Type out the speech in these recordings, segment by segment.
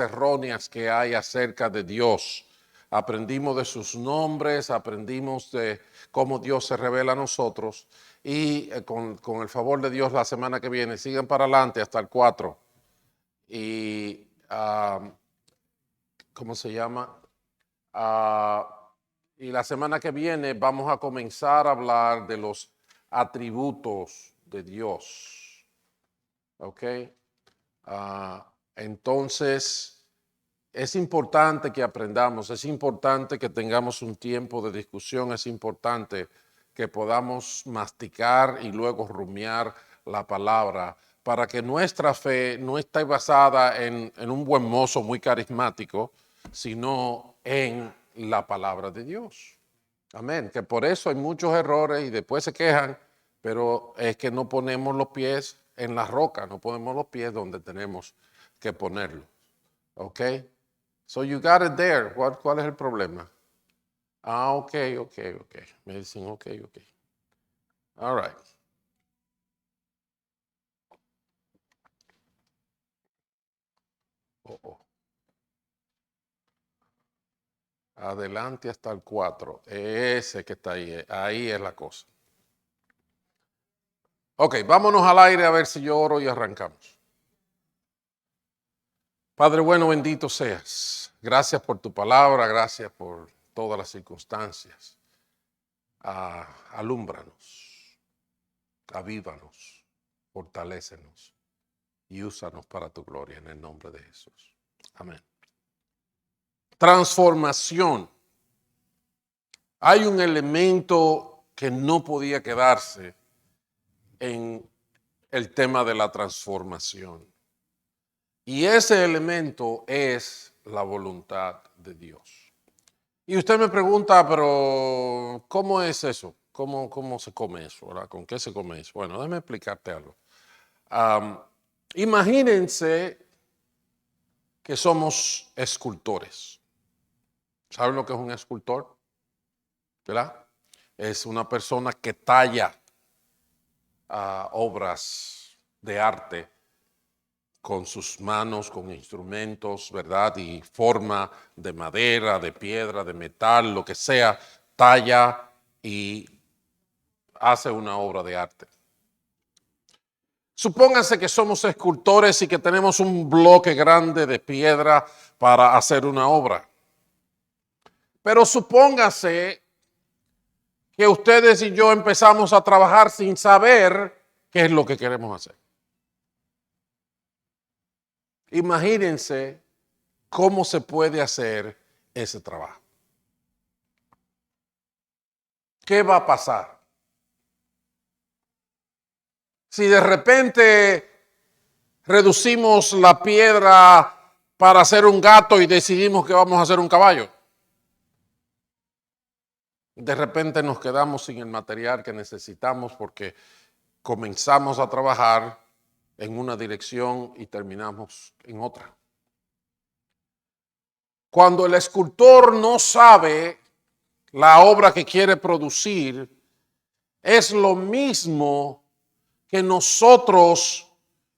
erróneas que hay acerca de Dios. Aprendimos de sus nombres, aprendimos de cómo Dios se revela a nosotros y con el favor de Dios la semana que viene, sigan para adelante hasta el 4. Y, ¿cómo se llama? Y la semana que viene vamos a comenzar a hablar de los atributos de Dios. ¿Ok? Entonces, es importante que aprendamos, es importante que tengamos un tiempo de discusión, es importante que podamos masticar y luego rumiar la palabra para que nuestra fe no esté basada en un buen mozo muy carismático, sino en la palabra de Dios. Amén. Que por eso hay muchos errores y después se quejan, pero es que no ponemos los pies en la roca, no ponemos los pies donde tenemos que ponerlos. ¿Ok? So you got it there. ¿Cuál es el problema? Ok. Me dicen ok. All right. Adelante hasta el 4. Ese que está ahí. Ahí es la cosa. Ok, vámonos al aire a ver si yo oro y arrancamos. Padre bueno, bendito seas. Gracias por tu palabra, gracias por todas las circunstancias. Alúmbranos, avívanos, fortalécenos y úsanos para tu gloria en el nombre de Jesús. Amén. Transformación. Hay un elemento que no podía quedarse en el tema de la transformación. Y ese elemento es la voluntad de Dios. Y usted me pregunta, pero ¿cómo es eso? ¿Cómo se come eso? ¿Verdad? ¿Con qué se come eso? Bueno, déjame explicarte algo. Imagínense que somos escultores. ¿Saben lo que es un escultor? ¿Verdad? Es una persona que talla obras de arte con sus manos, con instrumentos, ¿verdad? Y forma de madera, de piedra, de metal, lo que sea, talla y hace una obra de arte. Supónganse que somos escultores y que tenemos un bloque grande de piedra para hacer una obra. Pero supóngase que ustedes y yo empezamos a trabajar sin saber qué es lo que queremos hacer. Imagínense cómo se puede hacer ese trabajo. ¿Qué va a pasar? Si de repente reducimos la piedra para hacer un gato y decidimos que vamos a hacer un caballo, de repente nos quedamos sin el material que necesitamos porque comenzamos a trabajar en una dirección y terminamos en otra. Cuando el escultor no sabe la obra que quiere producir, es lo mismo que nosotros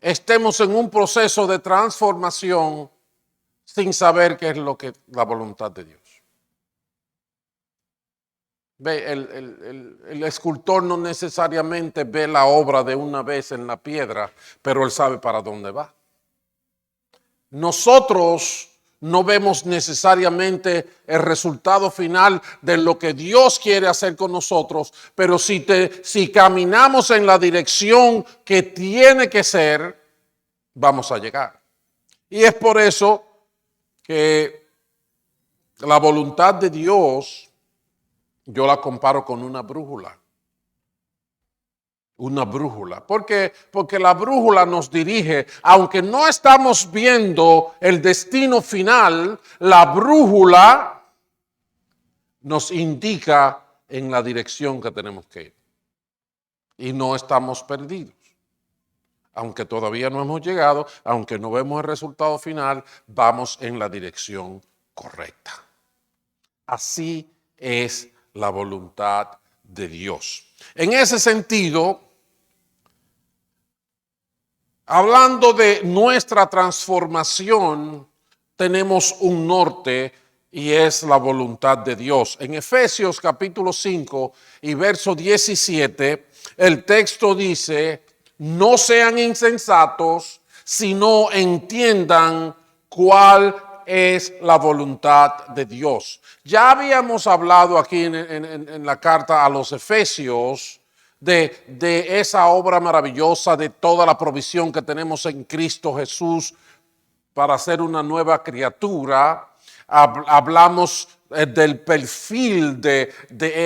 estemos en un proceso de transformación sin saber qué es lo que la voluntad de Dios. Ve, el escultor no necesariamente ve la obra de una vez en la piedra, pero él sabe para dónde va. Nosotros no vemos necesariamente el resultado final de lo que Dios quiere hacer con nosotros, pero si caminamos en la dirección que tiene que ser, vamos a llegar. Y es por eso que la voluntad de Dios, yo la comparo con una brújula. Una brújula. ¿Por qué? Porque la brújula nos dirige, aunque no estamos viendo el destino final, la brújula nos indica en la dirección que tenemos que ir. Y no estamos perdidos. Aunque todavía no hemos llegado, aunque no vemos el resultado final, vamos en la dirección correcta. Así es la voluntad de Dios. En ese sentido, hablando de nuestra transformación, tenemos un norte y es la voluntad de Dios. En Efesios capítulo 5 y verso 17, el texto dice: no sean insensatos, sino entiendan cuál es la voluntad de Dios. Ya habíamos hablado aquí en la carta a los Efesios de esa obra maravillosa, de toda la provisión que tenemos en Cristo Jesús para ser una nueva criatura. Hablamos del perfil de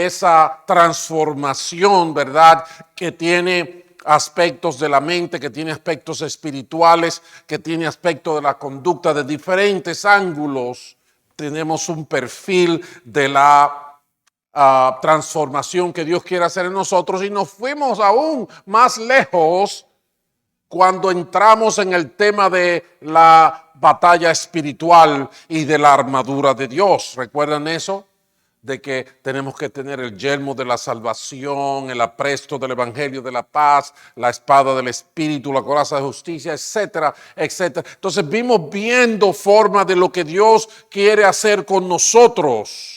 esa transformación, ¿verdad? Que tiene aspectos de la mente, que tiene aspectos espirituales, que tiene aspectos de la conducta, de diferentes ángulos. Tenemos un perfil de la transformación que Dios quiere hacer en nosotros, y nos fuimos aún más lejos cuando entramos en el tema de la batalla espiritual y de la armadura de Dios. ¿Recuerdan eso? De que tenemos que tener el yelmo de la salvación, el apresto del evangelio de la paz, la espada del espíritu, la coraza de justicia, etcétera, etcétera. Entonces vimos viendo forma de lo que Dios quiere hacer con nosotros.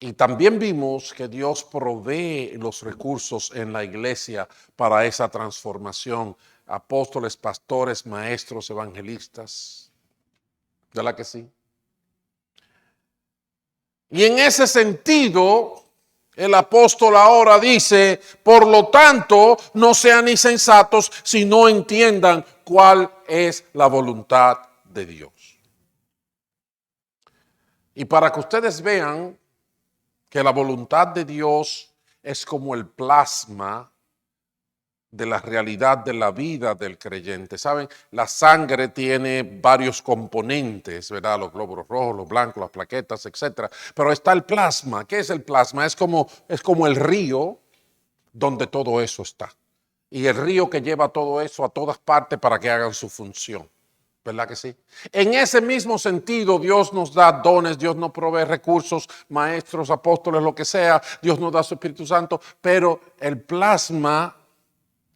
Y también vimos que Dios provee los recursos en la iglesia para esa transformación. Apóstoles, pastores, maestros, evangelistas. ¿Verdad que sí? Y en ese sentido, el apóstol ahora dice: por lo tanto, no sean insensatos, sino entiendan cuál es la voluntad de Dios. Y para que ustedes vean que la voluntad de Dios es como el plasma de la realidad de la vida del creyente. ¿Saben? La sangre tiene varios componentes, ¿verdad? Los glóbulos rojos, los blancos, las plaquetas, etcétera. Pero está el plasma. ¿Qué es el plasma? Es como el río donde todo eso está. Y el río que lleva todo eso a todas partes para que hagan su función. ¿Verdad que sí? En ese mismo sentido, Dios nos da dones, Dios nos provee recursos, maestros, apóstoles, lo que sea. Dios nos da su Espíritu Santo, pero el plasma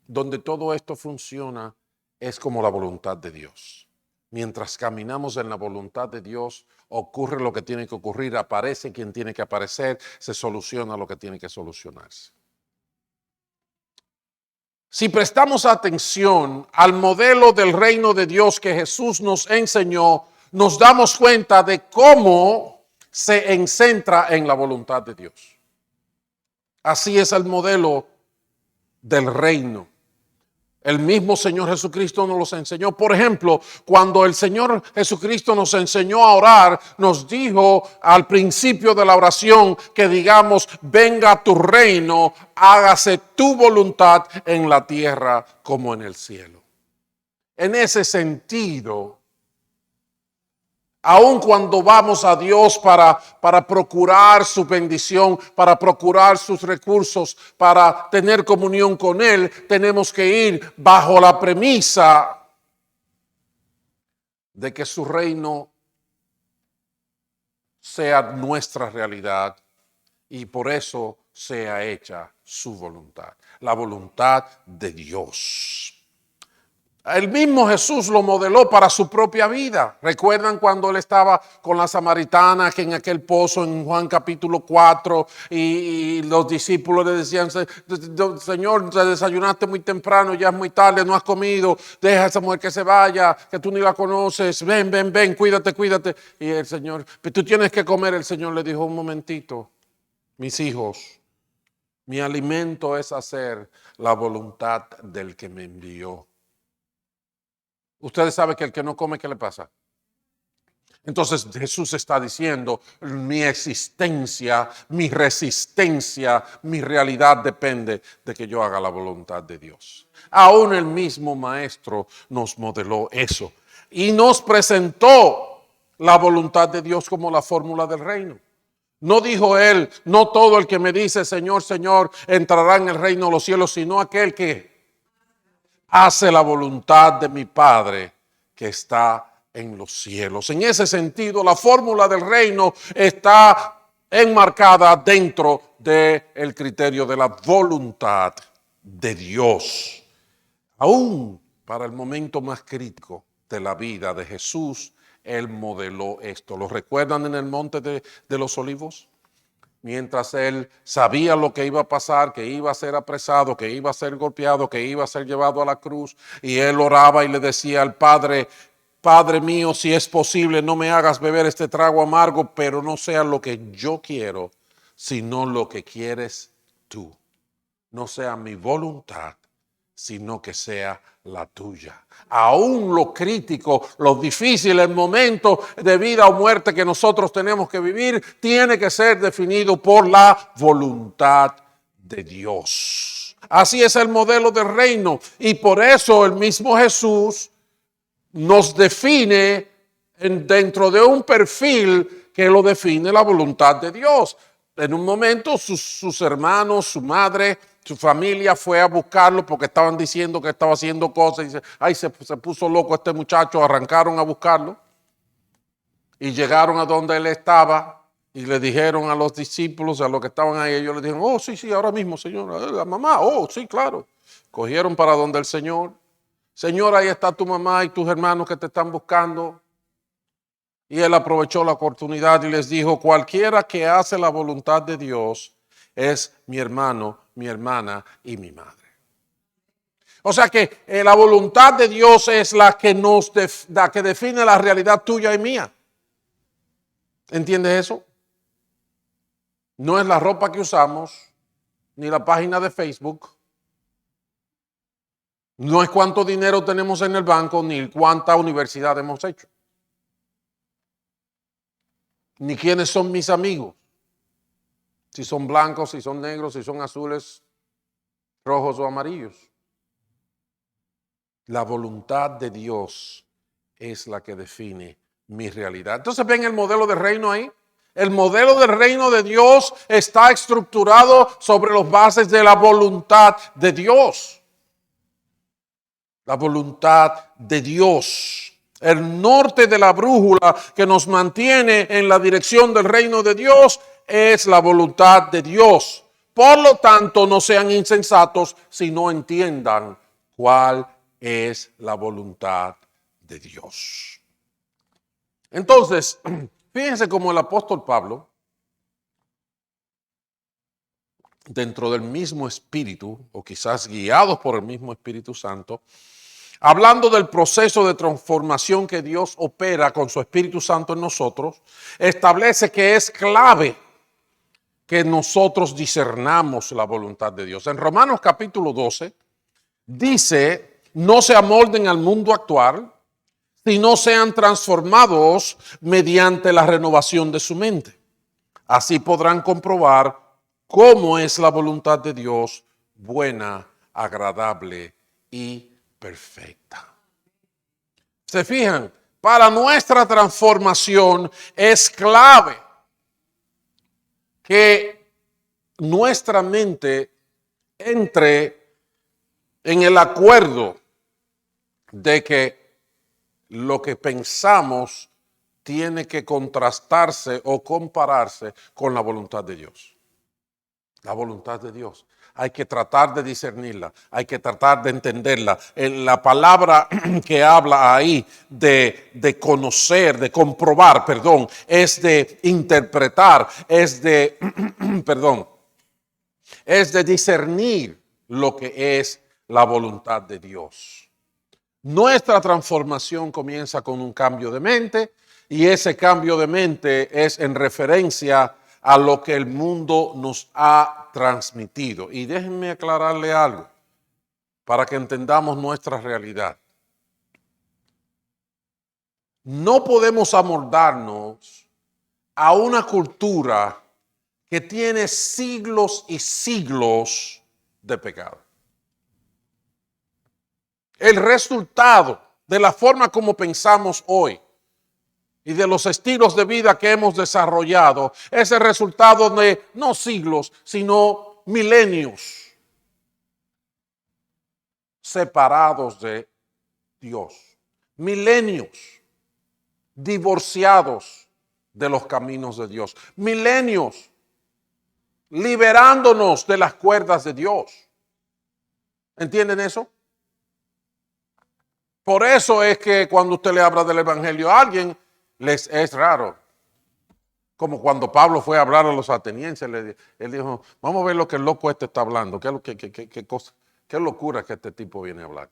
donde todo esto funciona es como la voluntad de Dios. Mientras caminamos en la voluntad de Dios, ocurre lo que tiene que ocurrir, aparece quien tiene que aparecer, se soluciona lo que tiene que solucionarse. Si prestamos atención al modelo del reino de Dios que Jesús nos enseñó, nos damos cuenta de cómo se encentra en la voluntad de Dios. Así es el modelo del reino. El mismo Señor Jesucristo nos los enseñó. Por ejemplo, cuando el Señor Jesucristo nos enseñó a orar, nos dijo al principio de la oración que digamos: venga tu reino, hágase tu voluntad en la tierra como en el cielo. En ese sentido, aun cuando vamos a Dios para procurar su bendición, para procurar sus recursos, para tener comunión con Él, tenemos que ir bajo la premisa de que su reino sea nuestra realidad y por eso sea hecha su voluntad, la voluntad de Dios. El mismo Jesús lo modeló para su propia vida. ¿Recuerdan cuando él estaba con la samaritana que en aquel pozo en Juan capítulo 4 y los discípulos le decían: Señor, te desayunaste muy temprano, ya es muy tarde, no has comido, deja a esa mujer que se vaya, que tú ni la conoces, ven, cuídate. Y el Señor: pero tú tienes que comer. El Señor le dijo: un momentito, mis hijos, mi alimento es hacer la voluntad del que me envió. Ustedes saben que el que no come, ¿qué le pasa? Entonces Jesús está diciendo: mi existencia, mi resistencia, mi realidad depende de que yo haga la voluntad de Dios. Aún el mismo Maestro nos modeló eso y nos presentó la voluntad de Dios como la fórmula del reino. No dijo él: no todo el que me dice Señor, Señor entrará en el reino de los cielos, sino aquel que hace la voluntad de mi Padre que está en los cielos. En ese sentido, la fórmula del reino está enmarcada dentro del criterio de la voluntad de Dios. Aún para el momento más crítico, de la vida de Jesús, Él modeló esto. ¿Lo recuerdan en el monte de los Olivos? Mientras Él sabía lo que iba a pasar, que iba a ser apresado, que iba a ser golpeado, que iba a ser llevado a la cruz, y Él oraba y le decía al Padre: Padre mío, si es posible, no me hagas beber este trago amargo, pero no sea lo que yo quiero, sino lo que quieres tú. No sea mi voluntad, sino que sea la tuya. Aún lo crítico, lo difícil, el momento de vida o muerte que nosotros tenemos que vivir, tiene que ser definido por la voluntad de Dios. Así es el modelo del reino, y por eso el mismo Jesús nos define dentro de un perfil que lo define la voluntad de Dios. En un momento sus hermanos, su madre, su familia fue a buscarlo porque estaban diciendo que estaba haciendo cosas. Y dice: ay, se puso loco este muchacho. Arrancaron a buscarlo y llegaron a donde él estaba y le dijeron a los discípulos, a los que estaban ahí, ellos le dijeron: oh, sí, ahora mismo, Señor. La mamá: oh, sí, claro. Cogieron para donde el Señor. Señor, ahí está tu mamá y tus hermanos que te están buscando. Y él aprovechó la oportunidad y les dijo: cualquiera que hace la voluntad de Dios es mi hermano, mi hermana y mi madre. O sea que la voluntad de Dios es la que la que define la realidad tuya y mía. ¿Entiendes eso? No es la ropa que usamos, ni la página de Facebook. No es cuánto dinero tenemos en el banco, ni cuánta universidad hemos hecho. Ni quiénes son mis amigos. Si son blancos, si son negros, si son azules, rojos o amarillos. La voluntad de Dios es la que define mi realidad. Entonces, ven el modelo de reino ahí. El modelo del reino de Dios está estructurado sobre las bases de la voluntad de Dios. La voluntad de Dios. El norte de la brújula que nos mantiene en la dirección del reino de Dios es la voluntad de Dios. Por lo tanto, no sean insensatos si no entiendan cuál es la voluntad de Dios. Entonces, fíjense cómo el apóstol Pablo, dentro del mismo Espíritu, o quizás guiados por el mismo Espíritu Santo, hablando del proceso de transformación que Dios opera con su Espíritu Santo en nosotros, establece que es clave que nosotros discernamos la voluntad de Dios. En Romanos capítulo 12 dice: no se amolden al mundo actual, sino sean transformados mediante la renovación de su mente. Así podrán comprobar cómo es la voluntad de Dios, buena, agradable y perfecta. ¿Se fijan? Para nuestra transformación es clave que nuestra mente entre en el acuerdo de que lo que pensamos tiene que contrastarse o compararse con la voluntad de Dios. La voluntad de Dios. Hay que tratar de discernirla, hay que tratar de entenderla. La palabra que habla ahí de conocer, de comprobar, es de interpretar, es de, es de discernir lo que es la voluntad de Dios. Nuestra transformación comienza con un cambio de mente, y ese cambio de mente es en referencia a lo que el mundo nos ha transmitido. Y déjenme aclararle algo para que entendamos nuestra realidad. No podemos amoldarnos a una cultura que tiene siglos y siglos de pecado. El resultado de la forma como pensamos hoy y de los estilos de vida que hemos desarrollado es el resultado de no siglos, sino milenios separados de Dios. Milenios divorciados de los caminos de Dios. Milenios liberándonos de las cuerdas de Dios. ¿Entienden eso? Por eso es que cuando usted le habla del evangelio a alguien, les es raro. Como cuando Pablo fue a hablar a los atenienses, él dijo, vamos a ver lo que el loco este está hablando, qué cosa, qué locura que este tipo viene a hablar.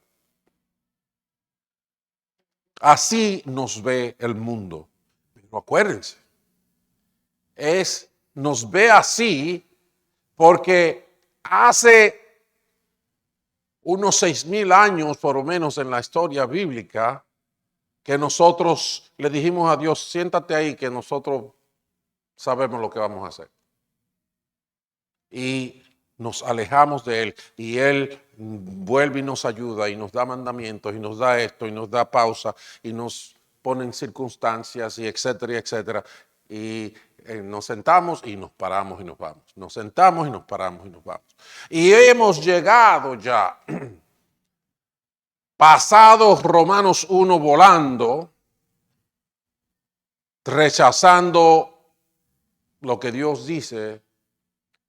Así nos ve el mundo. Pero acuérdense, nos ve así porque hace unos 6,000 años, por lo menos en la historia bíblica, que nosotros le dijimos a Dios, siéntate ahí que nosotros sabemos lo que vamos a hacer. Y nos alejamos de Él y Él vuelve y nos ayuda y nos da mandamientos y nos da esto y nos da pausa y nos pone en circunstancias y etcétera, etcétera. Y nos sentamos y nos paramos y nos vamos. Nos sentamos y nos paramos y nos vamos. Y hemos llegado ya, pasados Romanos 1 volando, rechazando lo que Dios dice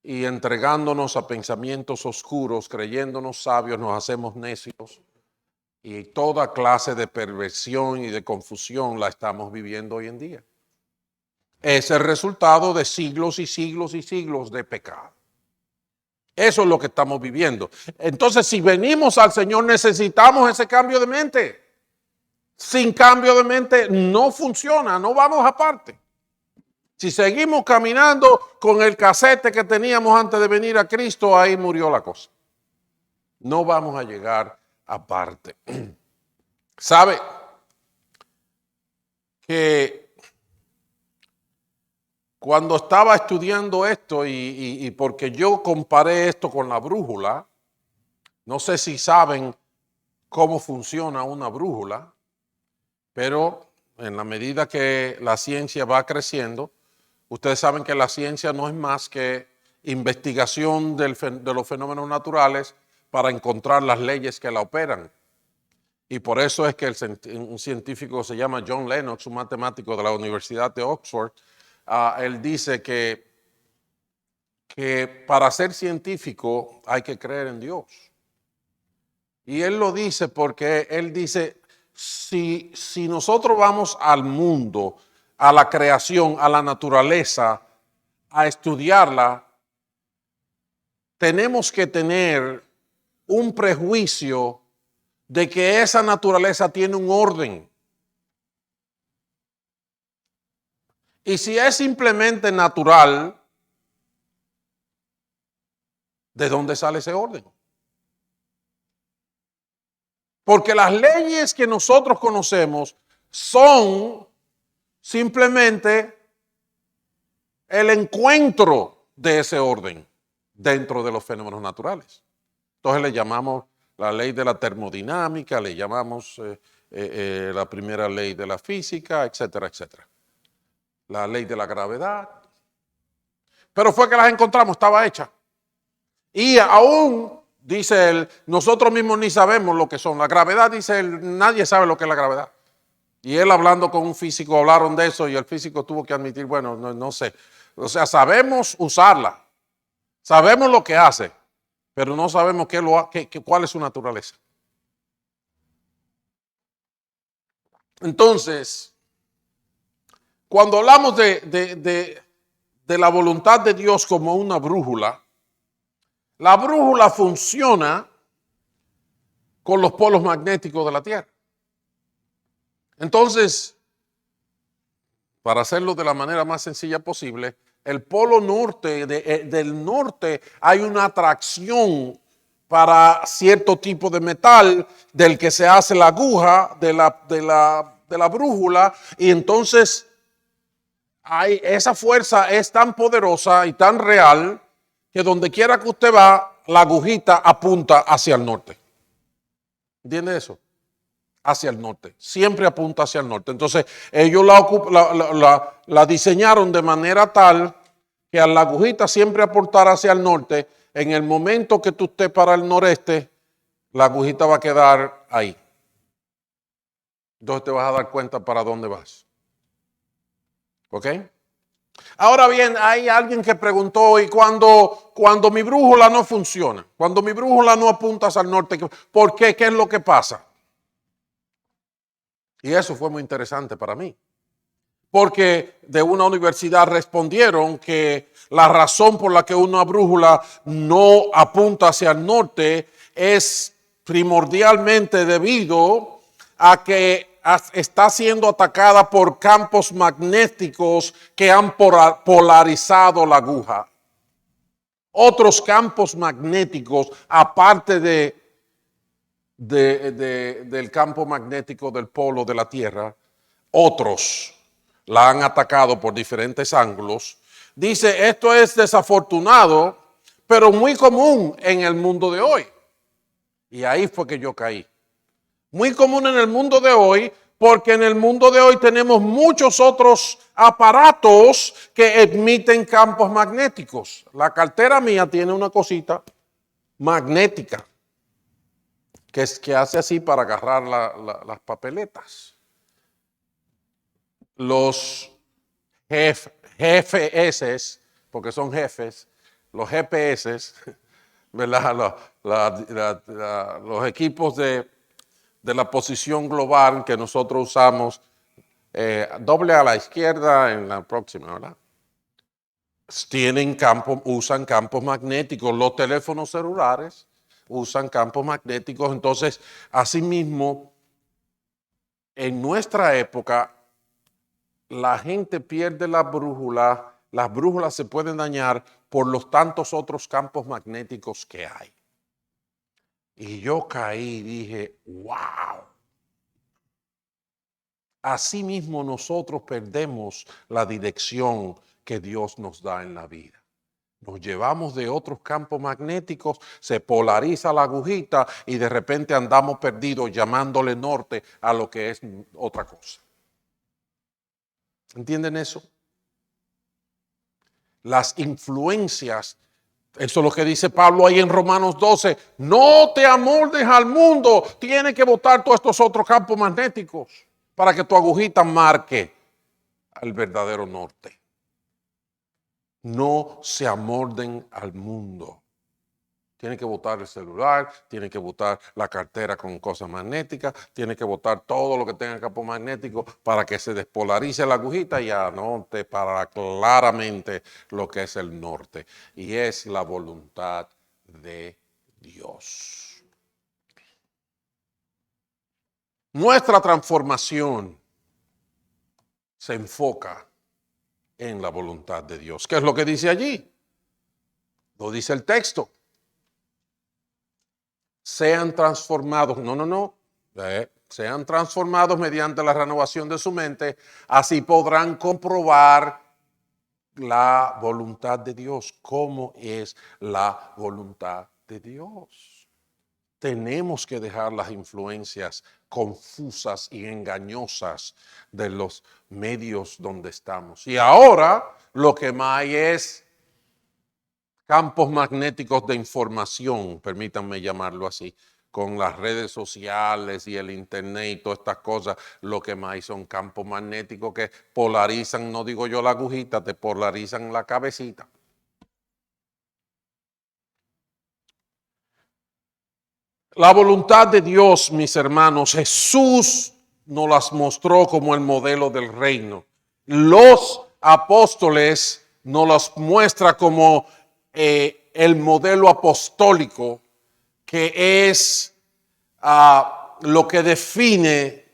y entregándonos a pensamientos oscuros, creyéndonos sabios, nos hacemos necios y toda clase de perversión y de confusión la estamos viviendo hoy en día. Es el resultado de siglos y siglos y siglos de pecado. Eso es lo que estamos viviendo. Entonces, si venimos al Señor, necesitamos ese cambio de mente. Sin cambio de mente no funciona, no vamos aparte. Si seguimos caminando con el casete que teníamos antes de venir a Cristo, ahí murió la cosa. No vamos a llegar aparte. ¿Sabe que cuando estaba estudiando esto y porque yo comparé esto con la brújula, no sé si saben cómo funciona una brújula, pero en la medida que la ciencia va creciendo, ustedes saben que la ciencia no es más que investigación de los fenómenos naturales para encontrar las leyes que la operan. Y por eso es que un científico se llama John Lennox, un matemático de la Universidad de Oxford, él dice que para ser científico hay que creer en Dios. Y él lo dice porque él dice, si nosotros vamos al mundo, a la creación, a la naturaleza, a estudiarla, tenemos que tener un prejuicio de que esa naturaleza tiene un orden. Y si es simplemente natural, ¿de dónde sale ese orden? Porque las leyes que nosotros conocemos son simplemente el encuentro de ese orden dentro de los fenómenos naturales. Entonces le llamamos la ley de la termodinámica, le llamamos la primera ley de la física, etcétera, etcétera. La ley de la gravedad. Pero fue que las encontramos, estaba hecha. Y aún, dice él, nosotros mismos ni sabemos lo que son. La gravedad, dice él, nadie sabe lo que es la gravedad. Y él hablando con un físico, hablaron de eso y el físico tuvo que admitir, bueno, no sé. O sea, sabemos usarla, sabemos lo que hace, pero no sabemos cuál es su naturaleza. Entonces, cuando hablamos de la voluntad de Dios como una brújula, la brújula funciona con los polos magnéticos de la Tierra. Entonces, para hacerlo de la manera más sencilla posible, el polo norte, del norte hay una atracción para cierto tipo de metal del que se hace la aguja de la brújula, y entonces esa fuerza es tan poderosa y tan real que donde quiera que usted va, la agujita apunta hacia el norte. ¿Entiende eso? Hacia el norte, siempre apunta hacia el norte. Entonces ellos la diseñaron de manera tal que a la agujita siempre apuntar hacia el norte. En el momento que tú estés para el noreste, la agujita va a quedar ahí. Entonces te vas a dar cuenta para dónde vas. ¿Ok? Ahora bien, hay alguien que preguntó, y cuando mi brújula no funciona, cuando mi brújula no apunta hacia el norte, ¿por qué? ¿Qué es lo que pasa? Y eso fue muy interesante para mí. Porque de una universidad respondieron que la razón por la que una brújula no apunta hacia el norte es primordialmente debido a que está siendo atacada por campos magnéticos que han polarizado la aguja. Otros campos magnéticos, aparte del campo magnético del polo de la Tierra, otros la han atacado por diferentes ángulos. Dice, esto es desafortunado, pero muy común en el mundo de hoy. Y ahí fue que yo caí. Muy común en el mundo de hoy, porque en el mundo de hoy tenemos muchos otros aparatos que emiten campos magnéticos. La cartera mía tiene una cosita magnética que hace así para agarrar las papeletas. Los GPS, porque son jefes, los GPS, ¿verdad? Los equipos de la posición global que nosotros usamos, doble a la izquierda en la próxima, ¿verdad? Usan campos magnéticos. Los teléfonos celulares usan campos magnéticos. Entonces, asimismo, en nuestra época, la gente pierde la brújula, las brújulas se pueden dañar por los tantos otros campos magnéticos que hay. Y yo caí y dije, wow. Asimismo nosotros perdemos la dirección que Dios nos da en la vida. Nos llevamos de otros campos magnéticos, se polariza la agujita y de repente andamos perdidos llamándole norte a lo que es otra cosa. ¿Entienden eso? Las influencias, eso es lo que dice Pablo ahí en Romanos 12, no te amoldes al mundo, tienes que botar todos estos otros campos magnéticos para que tu agujita marque al verdadero norte. No se amolden al mundo. Tiene que botar el celular, tiene que botar la cartera con cosas magnéticas, tiene que botar todo lo que tenga campo magnético para que se despolarice la agujita y anote para claramente lo que es el norte. Y es la voluntad de Dios. Nuestra transformación se enfoca en la voluntad de Dios. ¿Qué es lo que dice allí? Lo dice el texto. Sean transformados, sean transformados mediante la renovación de su mente, así podrán comprobar la voluntad de Dios. ¿Cómo es la voluntad de Dios? Tenemos que dejar las influencias confusas y engañosas de los medios donde estamos. Y ahora lo que más hay es campos magnéticos de información, permítanme llamarlo así, con las redes sociales y el internet y todas estas cosas, lo que más hay son campos magnéticos que polarizan, no digo yo la agujita, te polarizan la cabecita. La voluntad de Dios, mis hermanos, Jesús nos las mostró como el modelo del reino. Los apóstoles nos las muestra como el modelo apostólico, que es lo que define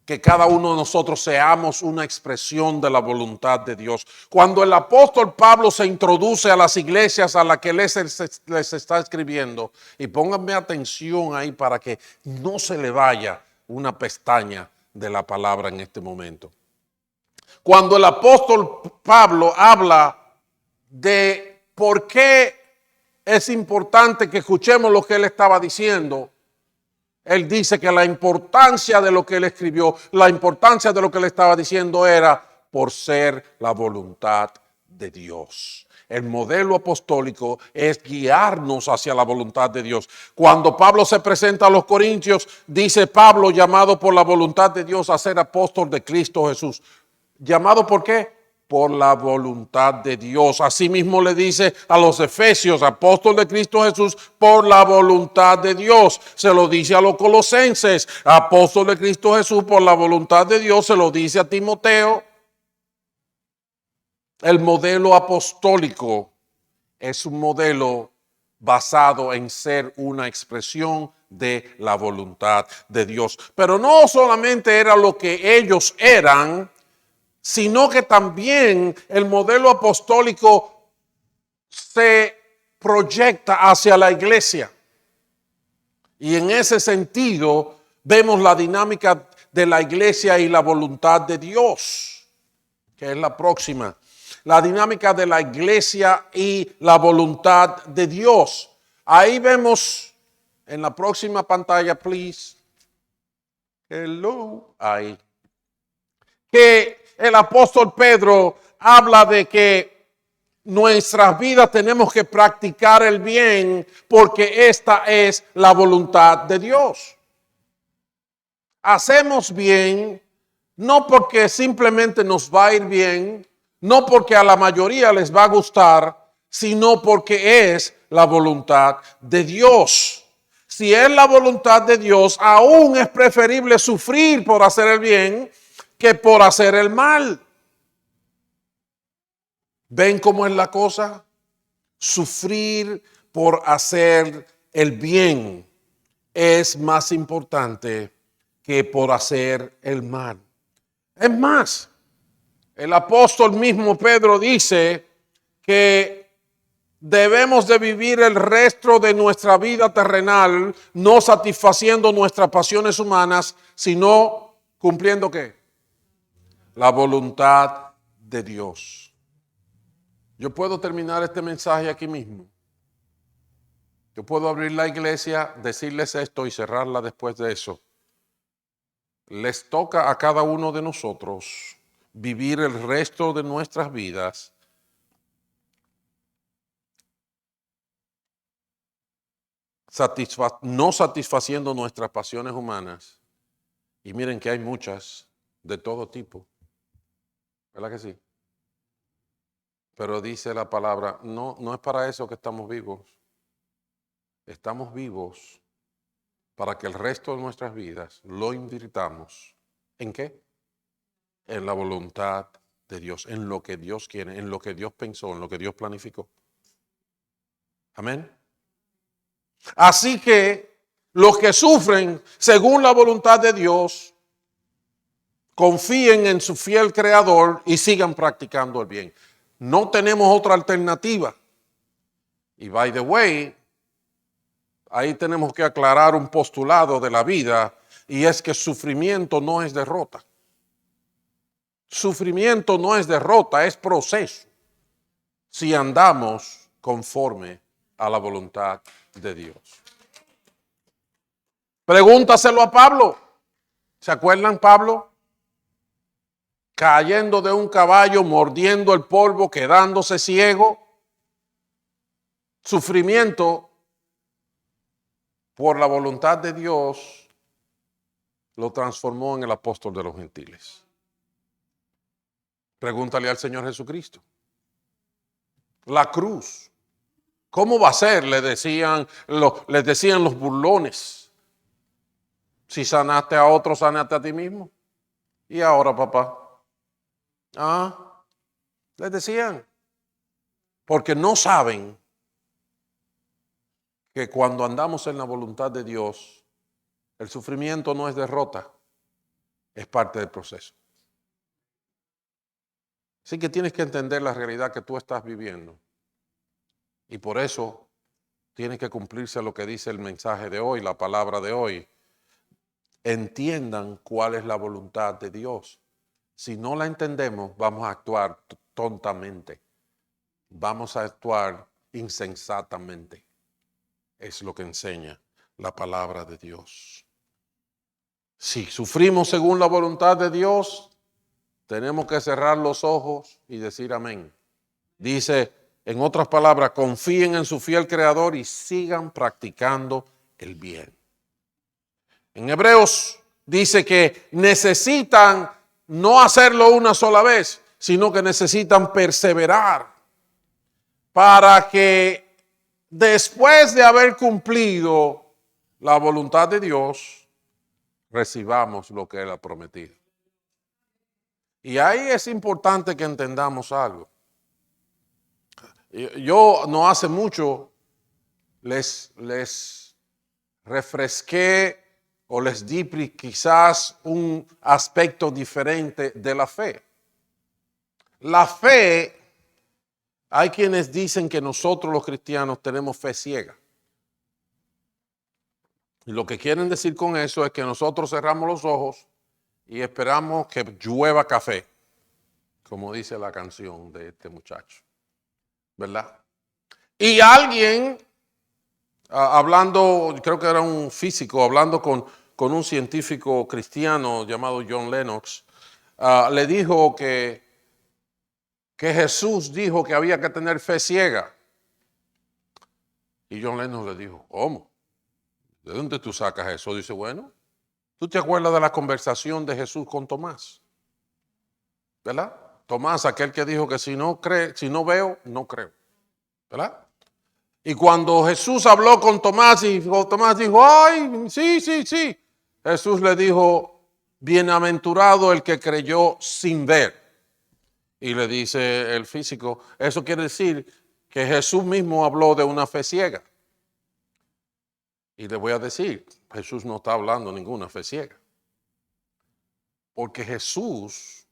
que cada uno de nosotros seamos una expresión de la voluntad de Dios. Cuando el apóstol Pablo se introduce a las iglesias a las que les está escribiendo, y pónganme atención ahí para que no se le vaya una pestaña de la palabra en este momento. Cuando el apóstol Pablo habla de por qué es importante que escuchemos lo que él estaba diciendo, él dice que la importancia de lo que él escribió, la importancia de lo que él estaba diciendo era por ser la voluntad de Dios. El modelo apostólico es guiarnos hacia la voluntad de Dios. Cuando Pablo se presenta a los corintios, dice Pablo, llamado por la voluntad de Dios a ser apóstol de Cristo Jesús. ¿Llamado por qué? por la voluntad de Dios. Asimismo le dice a los Efesios, apóstol de Cristo Jesús, por la voluntad de Dios. Se lo dice a los Colosenses, apóstol de Cristo Jesús, por la voluntad de Dios. Se lo dice a Timoteo. El modelo apostólico es un modelo basado en ser una expresión de la voluntad de Dios. Pero no solamente era lo que ellos eran, sino que también el modelo apostólico se proyecta hacia la iglesia. Y en ese sentido vemos la dinámica de la iglesia y la voluntad de Dios, que es la próxima. La dinámica de la iglesia y la voluntad de Dios. Ahí vemos en la próxima pantalla, please. Hello. Ahí. Que el apóstol Pedro habla de que nuestras vidas tenemos que practicar el bien porque esta es la voluntad de Dios. Hacemos bien no porque simplemente nos va a ir bien, no porque a la mayoría les va a gustar, sino porque es la voluntad de Dios. Si es la voluntad de Dios, aún es preferible sufrir por hacer el bien que por hacer el mal. ¿Ven cómo es la cosa? Sufrir por hacer el bien es más importante que por hacer el mal. Es más, el apóstol mismo Pedro dice que debemos de vivir el resto de nuestra vida terrenal no satisfaciendo nuestras pasiones humanas, sino cumpliendo ¿qué? La voluntad de Dios. Yo puedo terminar este mensaje aquí mismo. Yo puedo abrir la iglesia, decirles esto y cerrarla después de eso. Les toca a cada uno de nosotros vivir el resto de nuestras vidas no satisfaciendo nuestras pasiones humanas. Y miren que hay muchas de todo tipo. ¿Verdad que sí? Pero dice la palabra, no es para eso que estamos vivos. Estamos vivos para que el resto de nuestras vidas lo invirtamos. ¿En qué? En la voluntad de Dios, en lo que Dios quiere, en lo que Dios pensó, en lo que Dios planificó. Amén. Así que los que sufren según la voluntad de Dios, confíen en su fiel creador y sigan practicando el bien. No tenemos otra alternativa. Y by the way, ahí tenemos que aclarar un postulado de la vida, y es que sufrimiento no es derrota. Sufrimiento no es derrota, es proceso. Si andamos conforme a la voluntad de Dios. Pregúntaselo a Pablo. ¿Se acuerdan Pablo? Cayendo de un caballo, mordiendo el polvo, quedándose ciego. Sufrimiento por la voluntad de Dios lo transformó en el apóstol de los gentiles. Pregúntale al Señor Jesucristo. La cruz. ¿Cómo va a ser? Les decían los burlones. Si sanaste a otro, sanaste a ti mismo. ¿Y ahora, papá? Les decían. Porque no saben que cuando andamos en la voluntad de Dios, el sufrimiento no es derrota, es parte del proceso. Así que tienes que entender la realidad que tú estás viviendo. Y por eso tiene que cumplirse lo que dice el mensaje de hoy, la palabra de hoy. Entiendan cuál es la voluntad de Dios. Si no la entendemos, vamos a actuar tontamente. Vamos a actuar insensatamente. Es lo que enseña la palabra de Dios. Si sufrimos según la voluntad de Dios, tenemos que cerrar los ojos y decir amén. Dice, en otras palabras, confíen en su fiel creador y sigan practicando el bien. En Hebreos dice que necesitan no hacerlo una sola vez, sino que necesitan perseverar para que después de haber cumplido la voluntad de Dios, recibamos lo que Él ha prometido. Y ahí es importante que entendamos algo. Yo no hace mucho les refresqué o les di quizás un aspecto diferente de la fe. La fe, hay quienes dicen que nosotros los cristianos tenemos fe ciega. Y lo que quieren decir con eso es que nosotros cerramos los ojos y esperamos que llueva café, como dice la canción de este muchacho, ¿verdad? Y alguien, hablando, creo que era un físico, hablando con un científico cristiano llamado John Lennox, le dijo que Jesús dijo que había que tener fe ciega. Y John Lennox le dijo, ¿cómo? ¿De dónde tú sacas eso? Dice, bueno, ¿tú te acuerdas de la conversación de Jesús con Tomás? ¿Verdad? Tomás, aquel que dijo que si no veo, no creo. ¿Verdad? Y cuando Jesús habló con Tomás y Tomás dijo, ay, sí. Jesús le dijo, bienaventurado el que creyó sin ver. Y le dice el físico, eso quiere decir que Jesús mismo habló de una fe ciega. Y le voy a decir, Jesús no está hablando de ninguna fe ciega. Porque Jesús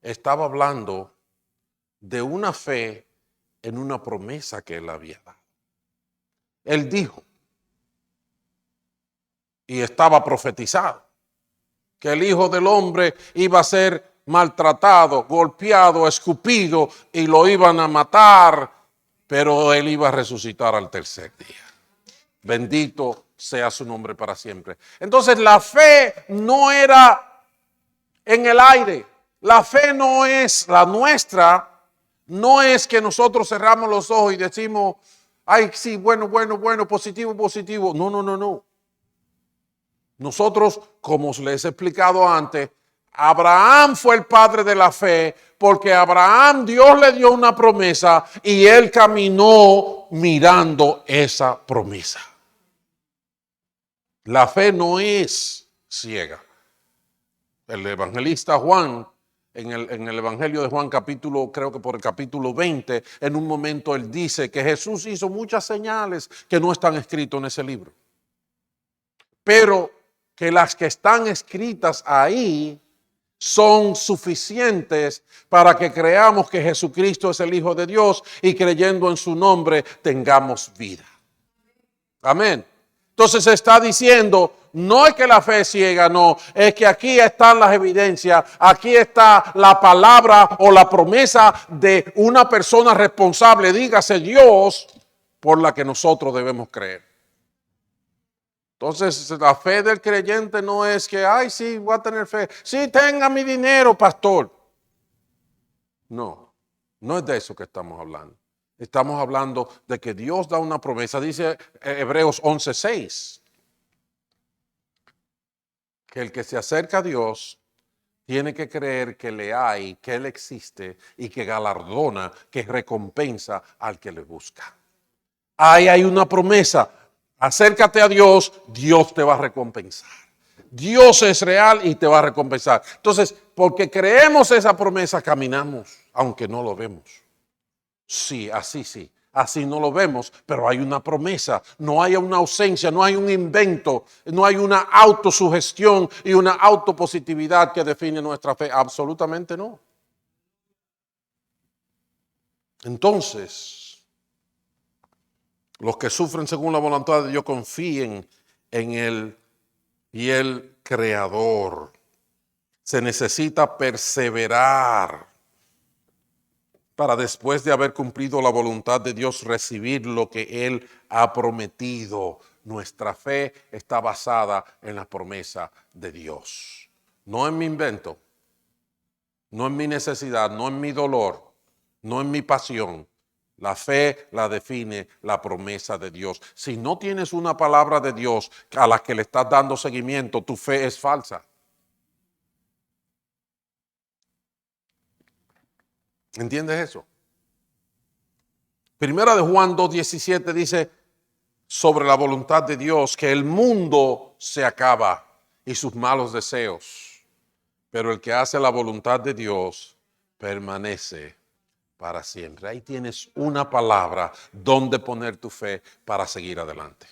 estaba hablando de una fe en una promesa que Él había dado. Él dijo, y estaba profetizado, que el Hijo del Hombre iba a ser maltratado, golpeado, escupido, y lo iban a matar, pero Él iba a resucitar al tercer día. Bendito sea su nombre para siempre. Entonces la fe no era en el aire. La fe no es la nuestra. No es que nosotros cerramos los ojos y decimos, ay, sí, bueno, positivo. No. Nosotros, como les he explicado antes, Abraham fue el padre de la fe porque a Abraham Dios le dio una promesa y él caminó mirando esa promesa. La fe no es ciega. El evangelista Juan, en el Evangelio de Juan creo que por el capítulo 20, en un momento él dice que Jesús hizo muchas señales que no están escritas en ese libro. Pero que las que están escritas ahí son suficientes para que creamos que Jesucristo es el Hijo de Dios y creyendo en su nombre tengamos vida. Amén. Entonces se está diciendo, no es que la fe es ciega, no, es que aquí están las evidencias, aquí está la palabra o la promesa de una persona responsable, dígase Dios, por la que nosotros debemos creer. Entonces la fe del creyente no es que, ay, sí, voy a tener fe, sí, tenga mi dinero, pastor. No es de eso que estamos hablando. Estamos hablando de que Dios da una promesa, dice Hebreos 11:6, que el que se acerca a Dios tiene que creer que le hay, que Él existe y que galardona, que recompensa al que le busca. Ahí hay una promesa, acércate a Dios, Dios te va a recompensar. Dios es real y te va a recompensar. Entonces, porque creemos esa promesa, caminamos, aunque no lo vemos. Sí, así no lo vemos, pero hay una promesa, no hay una ausencia, no hay un invento, no hay una autosugestión y una autopositividad que define nuestra fe, absolutamente no. Entonces, los que sufren según la voluntad de Dios confíen en Él y el Creador. Se necesita perseverar para después de haber cumplido la voluntad de Dios recibir lo que Él ha prometido. Nuestra fe está basada en la promesa de Dios. No en mi invento, no en mi necesidad, no en mi dolor, no en mi pasión. La fe la define la promesa de Dios. Si no tienes una palabra de Dios a la que le estás dando seguimiento, tu fe es falsa. ¿Entiendes eso? Primera de Juan 2:17 dice sobre la voluntad de Dios que el mundo se acaba y sus malos deseos, pero el que hace la voluntad de Dios permanece para siempre. Ahí tienes una palabra donde poner tu fe para seguir adelante.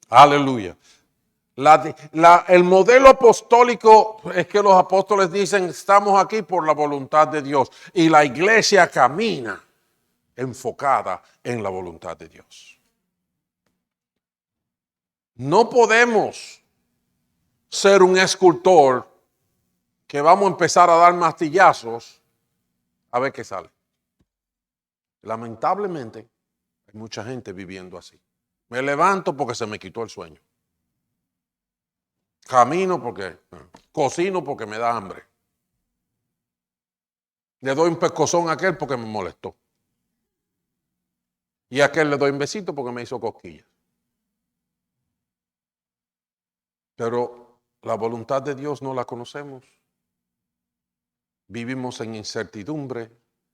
Aleluya. El modelo apostólico es que los apóstoles dicen, estamos aquí por la voluntad de Dios. Y la iglesia camina enfocada en la voluntad de Dios. No podemos ser un escultor que vamos a empezar a dar martillazos a ver qué sale. Lamentablemente, hay mucha gente viviendo así. Me levanto porque se me quitó el sueño. Camino porque, cocino porque me da hambre. Le doy un pescozón a aquel porque me molestó. Y a aquel le doy un besito porque me hizo cosquillas. Pero la voluntad de Dios no la conocemos. Vivimos en incertidumbre.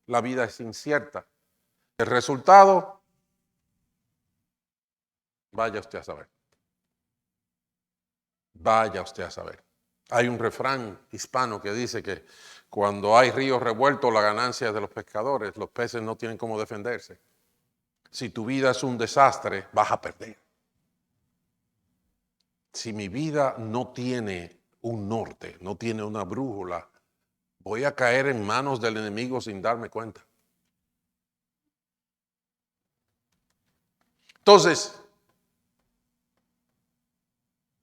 La vida es incierta. El resultado, vaya usted a saber. Vaya usted a saber. Hay un refrán hispano que dice que cuando hay ríos revueltos, la ganancia es de los pescadores. Los peces no tienen cómo defenderse. Si tu vida es un desastre, vas a perder. Si mi vida no tiene un norte, no tiene una brújula, voy a caer en manos del enemigo sin darme cuenta. Entonces,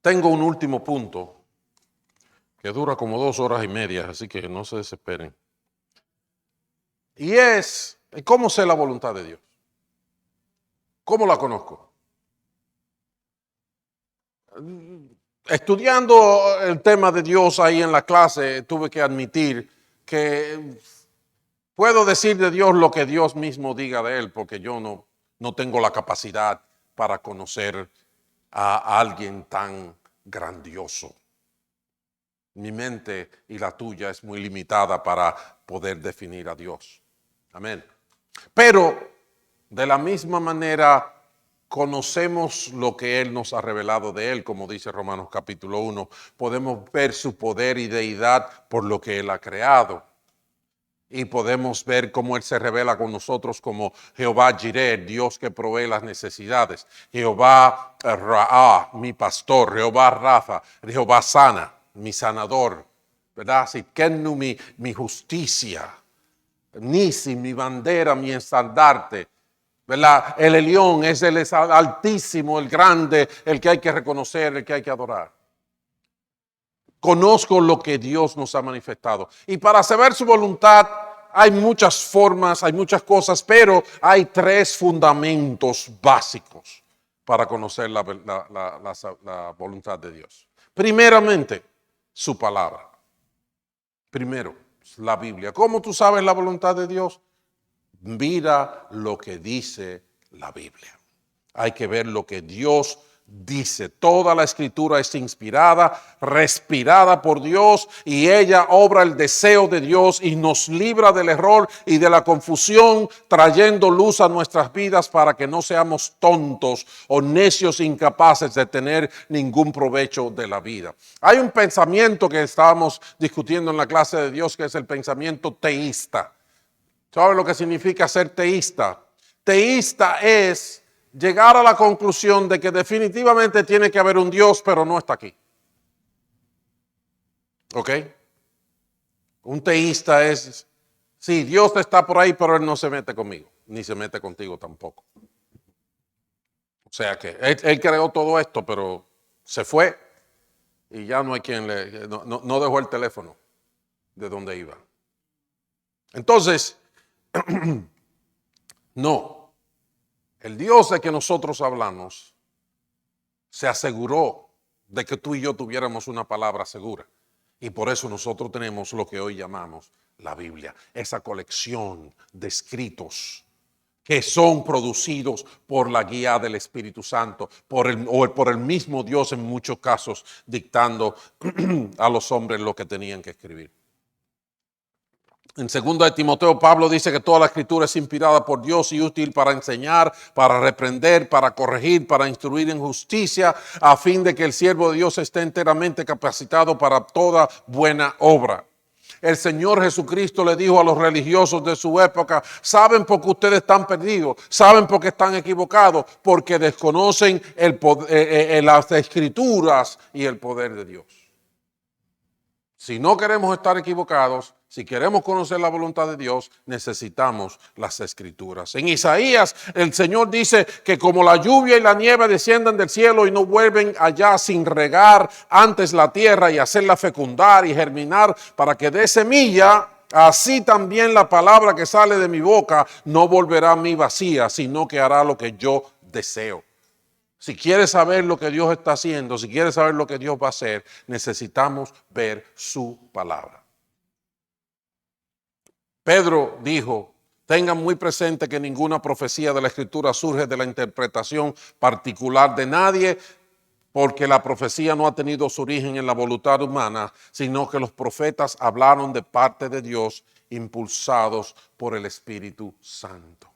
tengo un último punto que dura como 2 horas y media, así que no se desesperen. Y es, ¿cómo sé la voluntad de Dios? ¿Cómo la conozco? Estudiando el tema de Dios ahí en la clase, tuve que admitir que puedo decir de Dios lo que Dios mismo diga de Él, porque yo no tengo la capacidad para conocer a alguien tan grandioso. Mi mente y la tuya es muy limitada para poder definir a Dios. Amén. Pero de la misma manera conocemos lo que Él nos ha revelado de Él, como dice Romanos capítulo 1. Podemos ver su poder y deidad por lo que Él ha creado. Y podemos ver cómo Él se revela con nosotros como Jehová Jireh, Dios que provee las necesidades. Jehová Raá, mi pastor. Jehová Rafa, Jehová sana, mi sanador. ¿Verdad? Sidkenu, mi justicia. Nisi, mi bandera, mi estandarte. ¿Verdad? El Elión es el altísimo, el grande, el que hay que reconocer, el que hay que adorar. Conozco lo que Dios nos ha manifestado. Y para saber su voluntad hay muchas formas, hay muchas cosas, pero hay 3 fundamentos básicos para conocer la voluntad de Dios. Primeramente, su palabra. Primero, la Biblia. ¿Cómo tú sabes la voluntad de Dios? Mira lo que dice la Biblia. Hay que ver lo que Dios dice. Toda la escritura es inspirada, respirada por Dios, y ella obra el deseo de Dios y nos libra del error y de la confusión, trayendo luz a nuestras vidas para que no seamos tontos o necios incapaces de tener ningún provecho de la vida. Hay un pensamiento que estábamos discutiendo en la clase de Dios, que es el pensamiento teísta. ¿Sabe lo que significa ser teísta? Teísta es llegar a la conclusión de que definitivamente tiene que haber un Dios, pero no está aquí. ¿Ok? Un teísta es, sí, Dios está por ahí, pero Él no se mete conmigo, ni se mete contigo tampoco. O sea que Él creó todo esto, pero se fue y ya no hay quien no dejó el teléfono de donde iba. Entonces, no, el Dios de que nosotros hablamos se aseguró de que tú y yo tuviéramos una palabra segura. Y por eso nosotros tenemos lo que hoy llamamos la Biblia, esa colección de escritos que son producidos por la guía del Espíritu Santo, por el mismo Dios en muchos casos, dictando a los hombres lo que tenían que escribir. En 2 de Timoteo, Pablo dice que toda la escritura es inspirada por Dios y útil para enseñar, para reprender, para corregir, para instruir en justicia, a fin de que el siervo de Dios esté enteramente capacitado para toda buena obra. El Señor Jesucristo le dijo a los religiosos de su época: saben por qué ustedes están perdidos, saben por qué están equivocados, porque desconocen las escrituras y el poder de Dios. Si no queremos estar equivocados, si queremos conocer la voluntad de Dios, necesitamos las escrituras. En Isaías, el Señor dice que como la lluvia y la nieve descienden del cielo y no vuelven allá sin regar antes la tierra y hacerla fecundar y germinar para que dé semilla, así también la palabra que sale de mi boca no volverá a mí vacía, sino que hará lo que yo deseo. Si quieres saber lo que Dios está haciendo, si quieres saber lo que Dios va a hacer, necesitamos ver su palabra. Pedro dijo: tengan muy presente que ninguna profecía de la Escritura surge de la interpretación particular de nadie, porque la profecía no ha tenido su origen en la voluntad humana, sino que los profetas hablaron de parte de Dios, impulsados por el Espíritu Santo.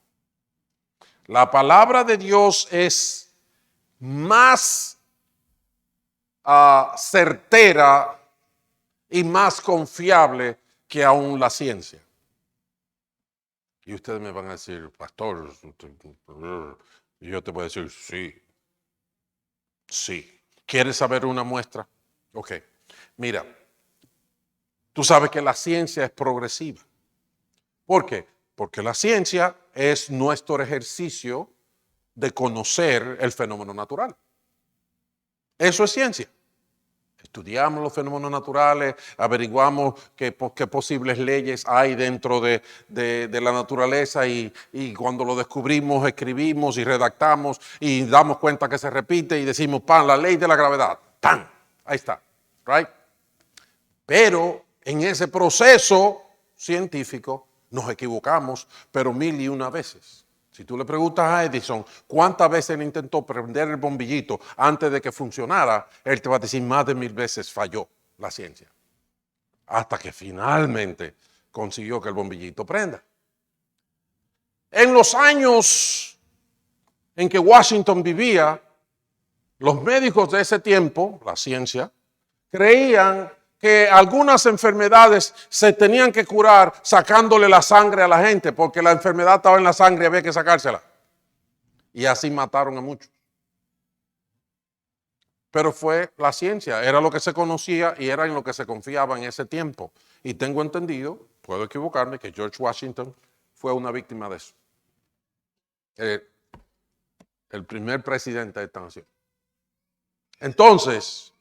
La palabra de Dios es más certera y más confiable que aún la ciencia. Y ustedes me van a decir: pastor, y yo te voy a decir: sí. ¿Quieres saber una muestra? Ok, mira, tú sabes que la ciencia es progresiva. ¿Por qué? Porque la ciencia es nuestro ejercicio de conocer el fenómeno natural. Eso es ciencia. Estudiamos los fenómenos naturales, averiguamos qué posibles leyes hay dentro de la naturaleza y cuando lo descubrimos, escribimos y redactamos y damos cuenta que se repite y decimos: ¡pam! La ley de la gravedad. ¡Pam! Ahí está. Right? Pero en ese proceso científico nos equivocamos, pero 1001 veces. Si tú le preguntas a Edison cuántas veces él intentó prender el bombillito antes de que funcionara, él te va a decir: más de 1000 veces falló la ciencia. Hasta que finalmente consiguió que el bombillito prenda. En los años en que Washington vivía, los médicos de ese tiempo, la ciencia, creían que algunas enfermedades se tenían que curar sacándole la sangre a la gente, porque la enfermedad estaba en la sangre y había que sacársela. Y así mataron a muchos. Pero fue la ciencia, era lo que se conocía y era en lo que se confiaba en ese tiempo. Y tengo entendido, puedo equivocarme, que George Washington fue una víctima de eso. El primer presidente de esta nación. Entonces,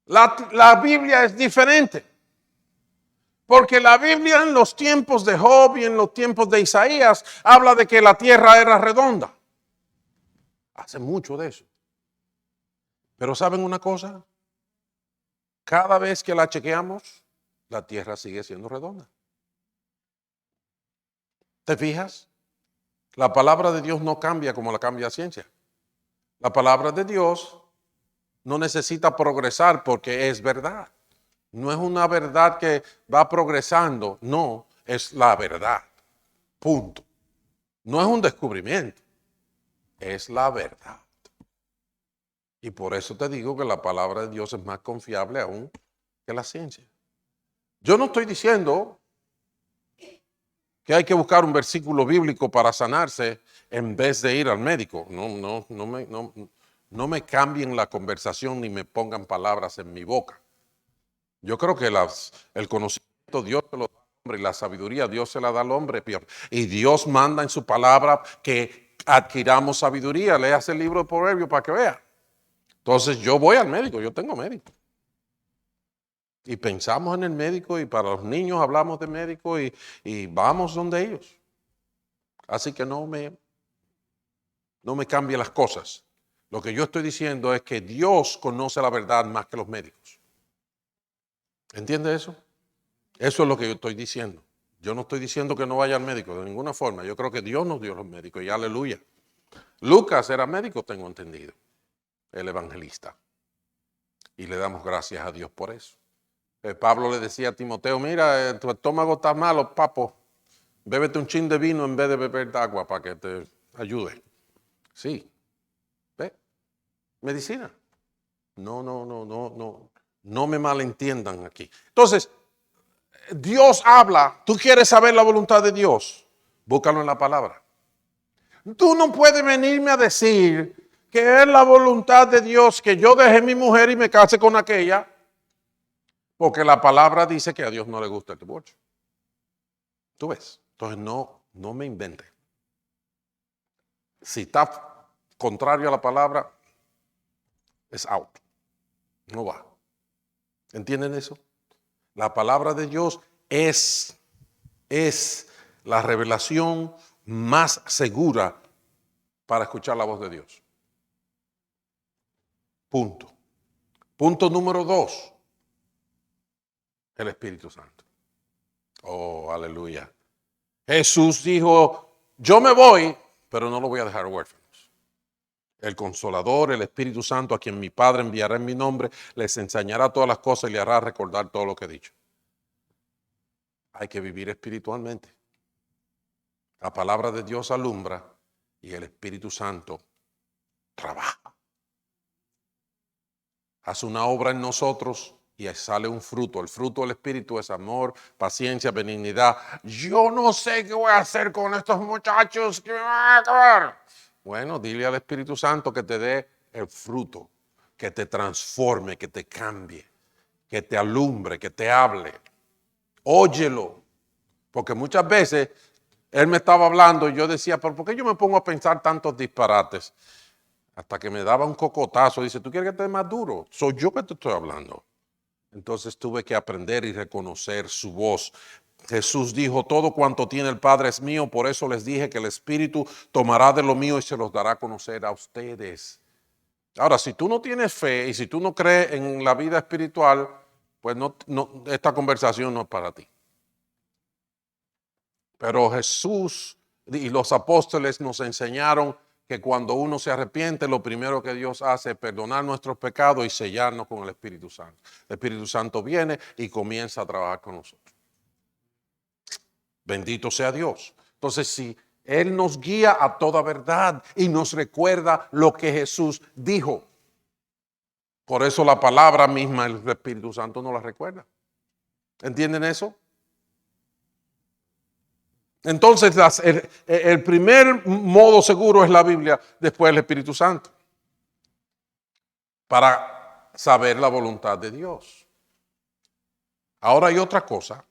la Biblia es diferente. Porque la Biblia en los tiempos de Job y en los tiempos de Isaías habla de que la tierra era redonda. Hace mucho de eso. Pero ¿saben una cosa? Cada vez que la chequeamos, la tierra sigue siendo redonda. ¿Te fijas? La palabra de Dios no cambia como la cambia la ciencia. La palabra de Dios no necesita progresar porque es verdad. No es una verdad que va progresando, no, es la verdad. Punto. No es un descubrimiento, es la verdad. Y por eso te digo que la palabra de Dios es más confiable aún que la ciencia. Yo no estoy diciendo que hay que buscar un versículo bíblico para sanarse en vez de ir al médico. No me cambien la conversación ni me pongan palabras en mi boca. Yo creo que el conocimiento Dios se lo da al hombre y la sabiduría Dios se la da al hombre. Y Dios manda en su palabra que adquiramos sabiduría. Léase el libro de Proverbios para que vea. Entonces yo voy al médico, yo tengo médico. Y pensamos en el médico y para los niños hablamos de médico y vamos donde ellos. Así que no me cambie las cosas. Lo que yo estoy diciendo es que Dios conoce la verdad más que los médicos. ¿Entiende eso? Eso es lo que yo estoy diciendo. Yo no estoy diciendo que no vaya al médico de ninguna forma. Yo creo que Dios nos dio los médicos y aleluya. Lucas era médico, tengo entendido, el evangelista. Y le damos gracias a Dios por eso. Pablo le decía a Timoteo, mira, tu estómago está malo, papo, bébete un chin de vino en vez de beber agua para que te ayude. Sí, ¿ve? Medicina. No me malentiendan aquí. Entonces, Dios habla, tú quieres saber la voluntad de Dios, búscalo en la palabra. Tú no puedes venirme a decir que es la voluntad de Dios que yo deje mi mujer y me case con aquella, porque la palabra dice que a Dios no le gusta el divorcio. ¿Tú ves? Entonces no me invente. Si está contrario a la palabra, es out. No va. ¿Entienden eso? La palabra de Dios es la revelación más segura para escuchar la voz de Dios. Punto. Punto número 2. El Espíritu Santo. Oh, aleluya. Jesús dijo, yo me voy, pero no lo voy a dejar huérfanos. El Consolador, el Espíritu Santo, a quien mi Padre enviará en mi nombre, les enseñará todas las cosas y le hará recordar todo lo que he dicho. Hay que vivir espiritualmente. La palabra de Dios alumbra y el Espíritu Santo trabaja. Hace una obra en nosotros y sale un fruto. El fruto del Espíritu es amor, paciencia, benignidad. Yo no sé qué voy a hacer con estos muchachos que me van a acabar. Bueno, dile al Espíritu Santo que te dé el fruto, que te transforme, que te cambie, que te alumbre, que te hable. Óyelo, porque muchas veces él me estaba hablando y yo decía, pero ¿por qué yo me pongo a pensar tantos disparates? Hasta que me daba un cocotazo, dice, ¿tú quieres que te dé más duro? Soy yo que te estoy hablando. Entonces tuve que aprender y reconocer su voz. Jesús dijo, todo cuanto tiene el Padre es mío, por eso les dije que el Espíritu tomará de lo mío y se los dará a conocer a ustedes. Ahora, si tú no tienes fe y si tú no crees en la vida espiritual, pues esta conversación no es para ti. Pero Jesús y los apóstoles nos enseñaron que cuando uno se arrepiente, lo primero que Dios hace es perdonar nuestros pecados y sellarnos con el Espíritu Santo. El Espíritu Santo viene y comienza a trabajar con nosotros. Bendito sea Dios. Entonces, si Él nos guía a toda verdad y nos recuerda lo que Jesús dijo. Por eso la palabra misma, el Espíritu Santo nos la recuerda. ¿Entienden eso? Entonces, el primer modo seguro es la Biblia, después el Espíritu Santo, para saber la voluntad de Dios. Ahora hay otra cosa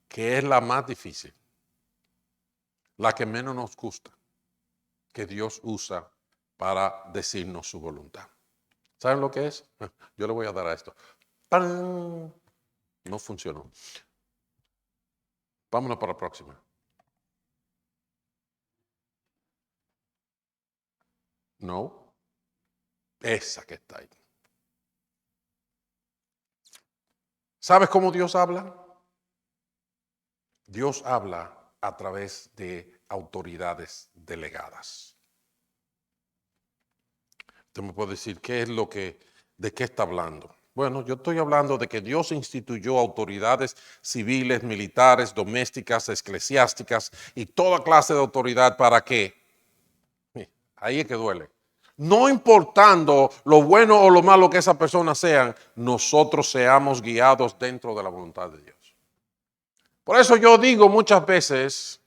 que es la más difícil, la que menos nos gusta, que Dios usa para decirnos su voluntad. ¿Saben lo que es? Yo le voy a dar a esto. ¡Pam! No funcionó. Vámonos para la próxima. No. Esa que está ahí. ¿Sabes cómo Dios habla? Dios habla a través de autoridades delegadas. Usted me puede decir, ¿de qué está hablando? Bueno, yo estoy hablando de que Dios instituyó autoridades civiles, militares, domésticas, eclesiásticas y toda clase de autoridad para que, ahí es que duele, no importando lo bueno o lo malo que esas personas sean, nosotros seamos guiados dentro de la voluntad de Dios. Por eso yo digo muchas veces,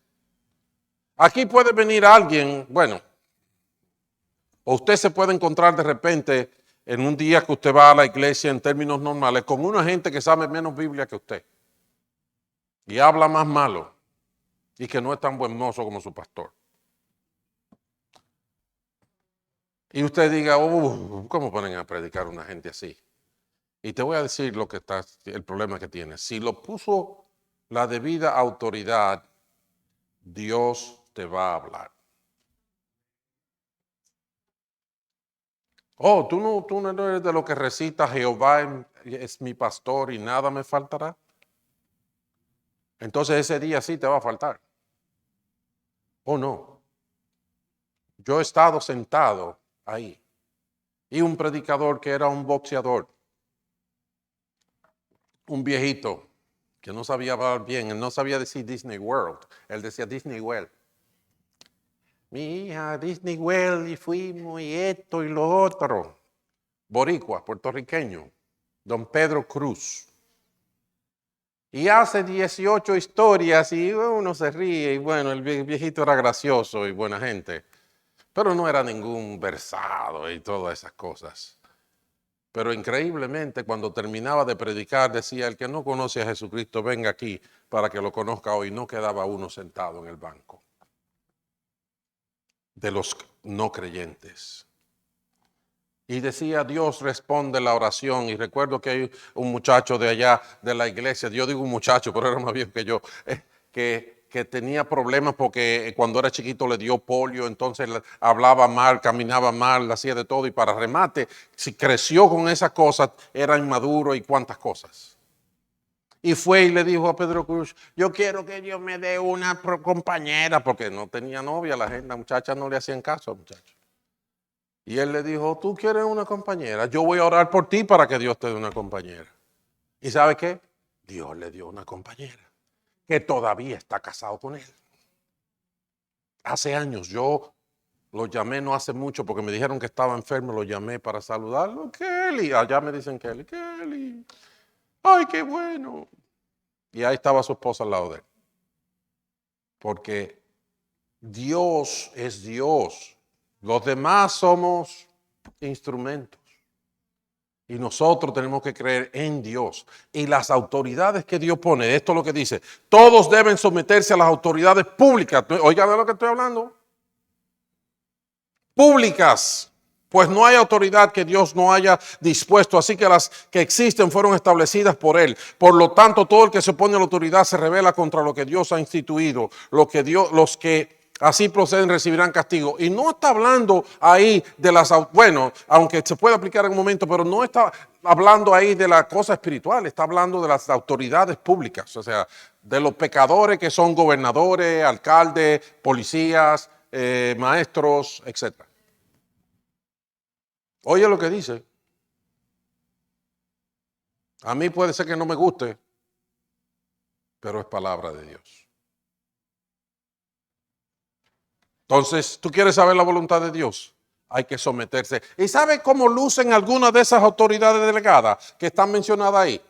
aquí puede venir alguien, bueno, o usted se puede encontrar de repente en un día que usted va a la iglesia en términos normales con una gente que sabe menos Biblia que usted y habla más malo y que no es tan buen mozo como su pastor. Y usted diga, ¿cómo ponen a predicar una gente así? Y te voy a decir el problema que tiene. Si lo puso la debida autoridad, Dios te va a hablar. Oh, tú no eres de lo que recita Jehová es mi pastor y nada me faltará. Entonces ese día sí te va a faltar. ¿O no? Yo he estado sentado ahí y un predicador que era un boxeador un viejito que no sabía hablar bien, él no sabía decir Disney World, él decía Disney World. Mi hija, Disney World, y fuimos, y esto y lo otro. Boricua, puertorriqueño, don Pedro Cruz. Y hace 18 historias y uno se ríe y bueno, el viejito era gracioso y buena gente, pero no era ningún versado y todas esas cosas. Pero increíblemente cuando terminaba de predicar decía, el que no conoce a Jesucristo venga aquí para que lo conozca hoy. No quedaba uno sentado en el banco de los no creyentes. Y decía, Dios responde la oración. Y recuerdo que hay un muchacho de allá de la iglesia, yo digo un muchacho, pero era más viejo que yo, que tenía problemas porque cuando era chiquito le dio polio, entonces hablaba mal, caminaba mal, hacía de todo. Y para remate, si creció con esas cosas, era inmaduro y cuantas cosas. Y fue y le dijo a Pedro Cruz, yo quiero que Dios me dé una compañera, porque no tenía novia, la muchacha no le hacían caso al muchacho. Y él le dijo, tú quieres una compañera, yo voy a orar por ti para que Dios te dé una compañera. ¿Y sabe qué? Dios le dio una compañera que todavía está casado con él. Hace años, yo lo llamé no hace mucho porque me dijeron que estaba enfermo, lo llamé para saludarlo. Kelly, allá me dicen Kelly, Kelly, ay, qué bueno. Y ahí estaba su esposa al lado de él. Porque Dios es Dios. Los demás somos instrumentos. Y nosotros tenemos que creer en Dios. Y las autoridades que Dios pone, esto es lo que dice, todos deben someterse a las autoridades públicas. Oigan de lo que estoy hablando. Públicas. Pues no hay autoridad que Dios no haya dispuesto, así que las que existen fueron establecidas por Él. Por lo tanto, todo el que se opone a la autoridad se rebela contra lo que Dios ha instituido. Los que así proceden recibirán castigo. Y no está hablando ahí de las, bueno, aunque se puede aplicar en un momento, pero no está hablando ahí de la cosa espiritual, está hablando de las autoridades públicas, o sea, de los pecadores que son gobernadores, alcaldes, policías, maestros, etcétera. Oye lo que dice. A mí puede ser que no me guste, pero es palabra de Dios. Entonces, ¿tú quieres saber la voluntad de Dios? Hay que someterse. ¿Y sabe cómo lucen algunas de esas autoridades delegadas que están mencionadas ahí?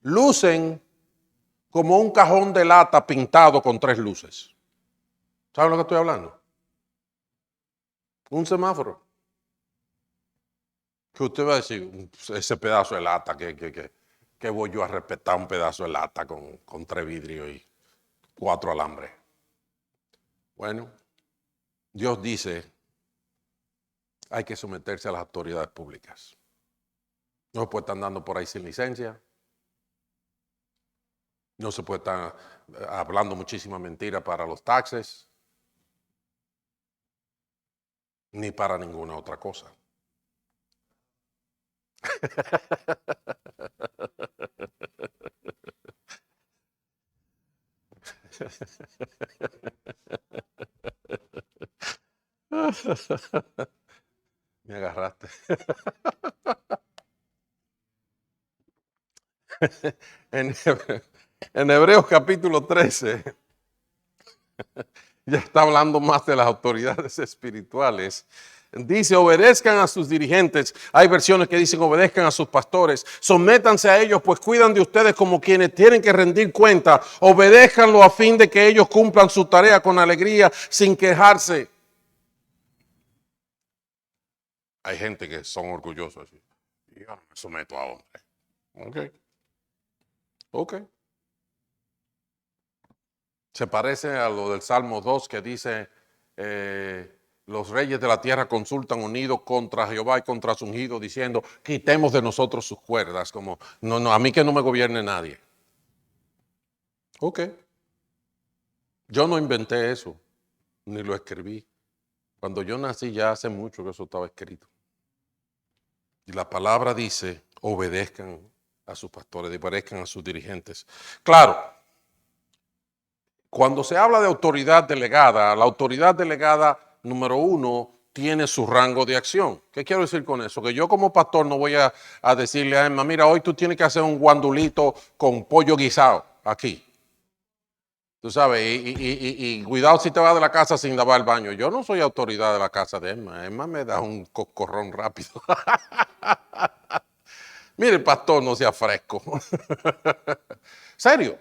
Lucen como un cajón de lata pintado con 3 luces. ¿Saben lo que estoy hablando? Un semáforo. Que usted va a decir, ese pedazo de lata, que voy yo a respetar un pedazo de lata con 3 vidrios y 4 alambres. Bueno, Dios dice, hay que someterse a las autoridades públicas. No se puede estar andando por ahí sin licencia. No se puede estar hablando muchísima mentira para los taxes. Ni para ninguna otra cosa. Me agarraste. En Hebreos capítulo 13, ya está hablando más de las autoridades espirituales. Dice, obedezcan a sus dirigentes. Hay versiones que dicen, obedezcan a sus pastores. Sométanse a ellos, pues cuidan de ustedes como quienes tienen que rendir cuenta. Obedézcanlo a fin de que ellos cumplan su tarea con alegría, sin quejarse. Hay gente que son orgullosos. Yo no me someto a hombres. Ok. Se parece a lo del Salmo 2 que dice, los reyes de la tierra consultan unidos contra Jehová y contra su ungido, diciendo, quitemos de nosotros sus cuerdas, como, no, a mí que no me gobierne nadie. Ok. Yo no inventé eso, ni lo escribí. Cuando yo nací ya hace mucho que eso estaba escrito. Y la palabra dice, obedezcan a sus pastores, obedezcan a sus dirigentes. Claro, cuando se habla de autoridad delegada, la autoridad delegada, número 1, tiene su rango de acción. ¿Qué quiero decir con eso? Que yo como pastor no voy a decirle a Emma, mira, hoy tú tienes que hacer un guandulito con pollo guisado aquí. Tú sabes, y cuidado si te vas de la casa sin lavar el baño. Yo no soy autoridad de la casa de Emma. Emma me da un coscorrón rápido. Mire, pastor, no sea fresco. ¿Serio?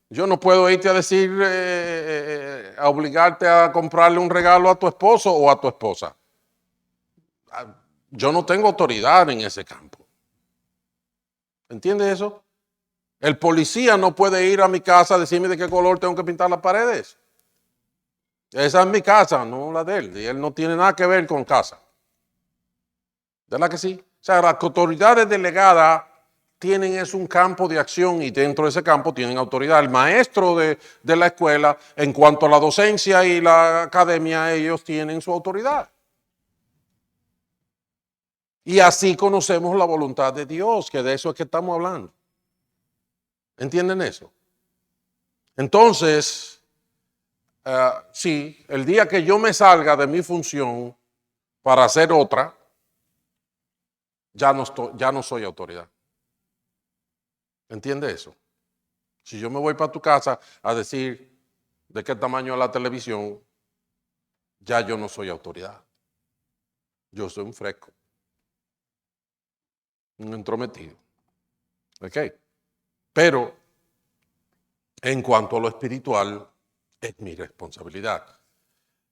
Yo no puedo irte a decir, a obligarte a comprarle un regalo a tu esposo o a tu esposa. Yo no tengo autoridad en ese campo. ¿Entiendes eso? El policía no puede ir a mi casa a decirme de qué color tengo que pintar las paredes. Esa es mi casa, no la de él. Y él no tiene nada que ver con casa. ¿Verdad que sí? O sea, las autoridades delegadas tienen un campo de acción y dentro de ese campo tienen autoridad. El maestro de la escuela, en cuanto a la docencia y la academia, ellos tienen su autoridad. Y así conocemos la voluntad de Dios, que de eso es que estamos hablando. ¿Entienden eso? Entonces, sí, el día que yo me salga de mi función para hacer otra, ya no soy autoridad. ¿Entiende eso? Si yo me voy para tu casa a decir de qué tamaño es la televisión, ya yo no soy autoridad. Yo soy un fresco, un entrometido. ¿Ok? Pero en cuanto a lo espiritual, es mi responsabilidad.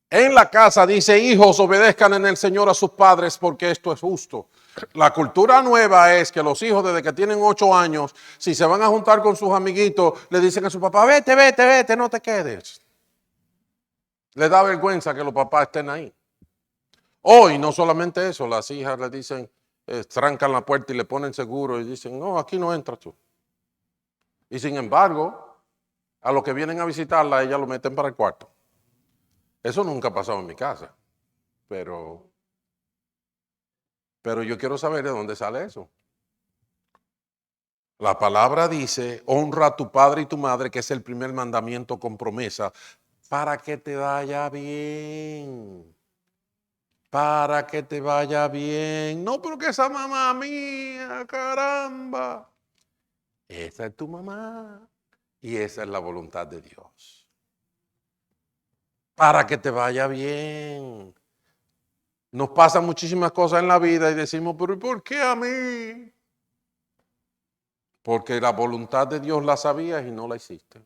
En la casa dice, hijos, obedezcan en el Señor a sus padres porque esto es justo. La cultura nueva es que los hijos desde que tienen 8 años, si se van a juntar con sus amiguitos, le dicen a su papá, vete, no te quedes. Le da vergüenza que los papás estén ahí. Hoy no solamente eso, las hijas le dicen, trancan la puerta y le ponen seguro y dicen, no, aquí no entras tú. Y sin embargo, a los que vienen a visitarla, ellas lo meten para el cuarto. Eso nunca ha pasado en mi casa, pero yo quiero saber de dónde sale eso. La palabra dice, honra a tu padre y tu madre, que es el primer mandamiento con promesa, para que te vaya bien. Para que te vaya bien. No, pero que esa mamá mía, caramba. Esa es tu mamá y esa es la voluntad de Dios. Para que te vaya bien. Nos pasan muchísimas cosas en la vida y decimos, pero ¿por qué a mí? Porque la voluntad de Dios la sabías y no la hiciste.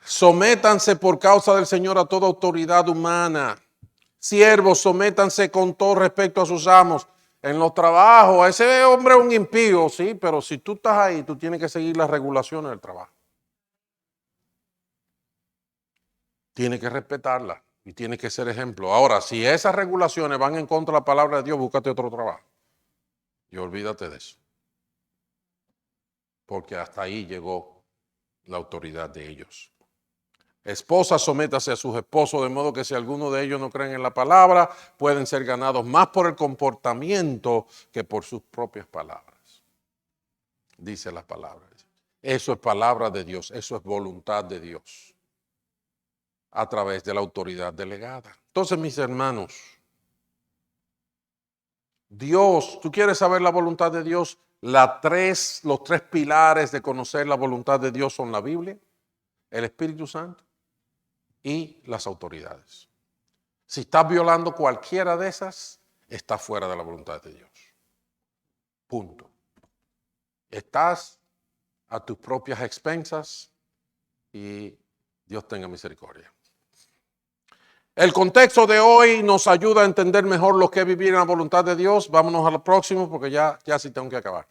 Sométanse por causa del Señor a toda autoridad humana. Siervos, sométanse con todo respeto a sus amos. En los trabajos, ese hombre es un impío, sí, pero si tú estás ahí, tú tienes que seguir las regulaciones del trabajo. Tienes que respetarla y tienes que ser ejemplo. Ahora, si esas regulaciones van en contra de la palabra de Dios, búscate otro trabajo. Y olvídate de eso. Porque hasta ahí llegó la autoridad de ellos. Esposas, sométase a sus esposos, de modo que si alguno de ellos no creen en la palabra, pueden ser ganados más por el comportamiento que por sus propias palabras. Dice las palabras. Eso es palabra de Dios, eso es voluntad de Dios a través de la autoridad delegada. Entonces, mis hermanos, Dios, ¿tú quieres saber la voluntad de Dios? Los 3 pilares de conocer la voluntad de Dios son la Biblia, el Espíritu Santo y las autoridades. Si estás violando cualquiera de esas, estás fuera de la voluntad de Dios. Punto. Estás a tus propias expensas y Dios tenga misericordia. El contexto de hoy nos ayuda a entender mejor lo que es vivir en la voluntad de Dios. Vámonos al próximo porque ya sí tengo que acabar.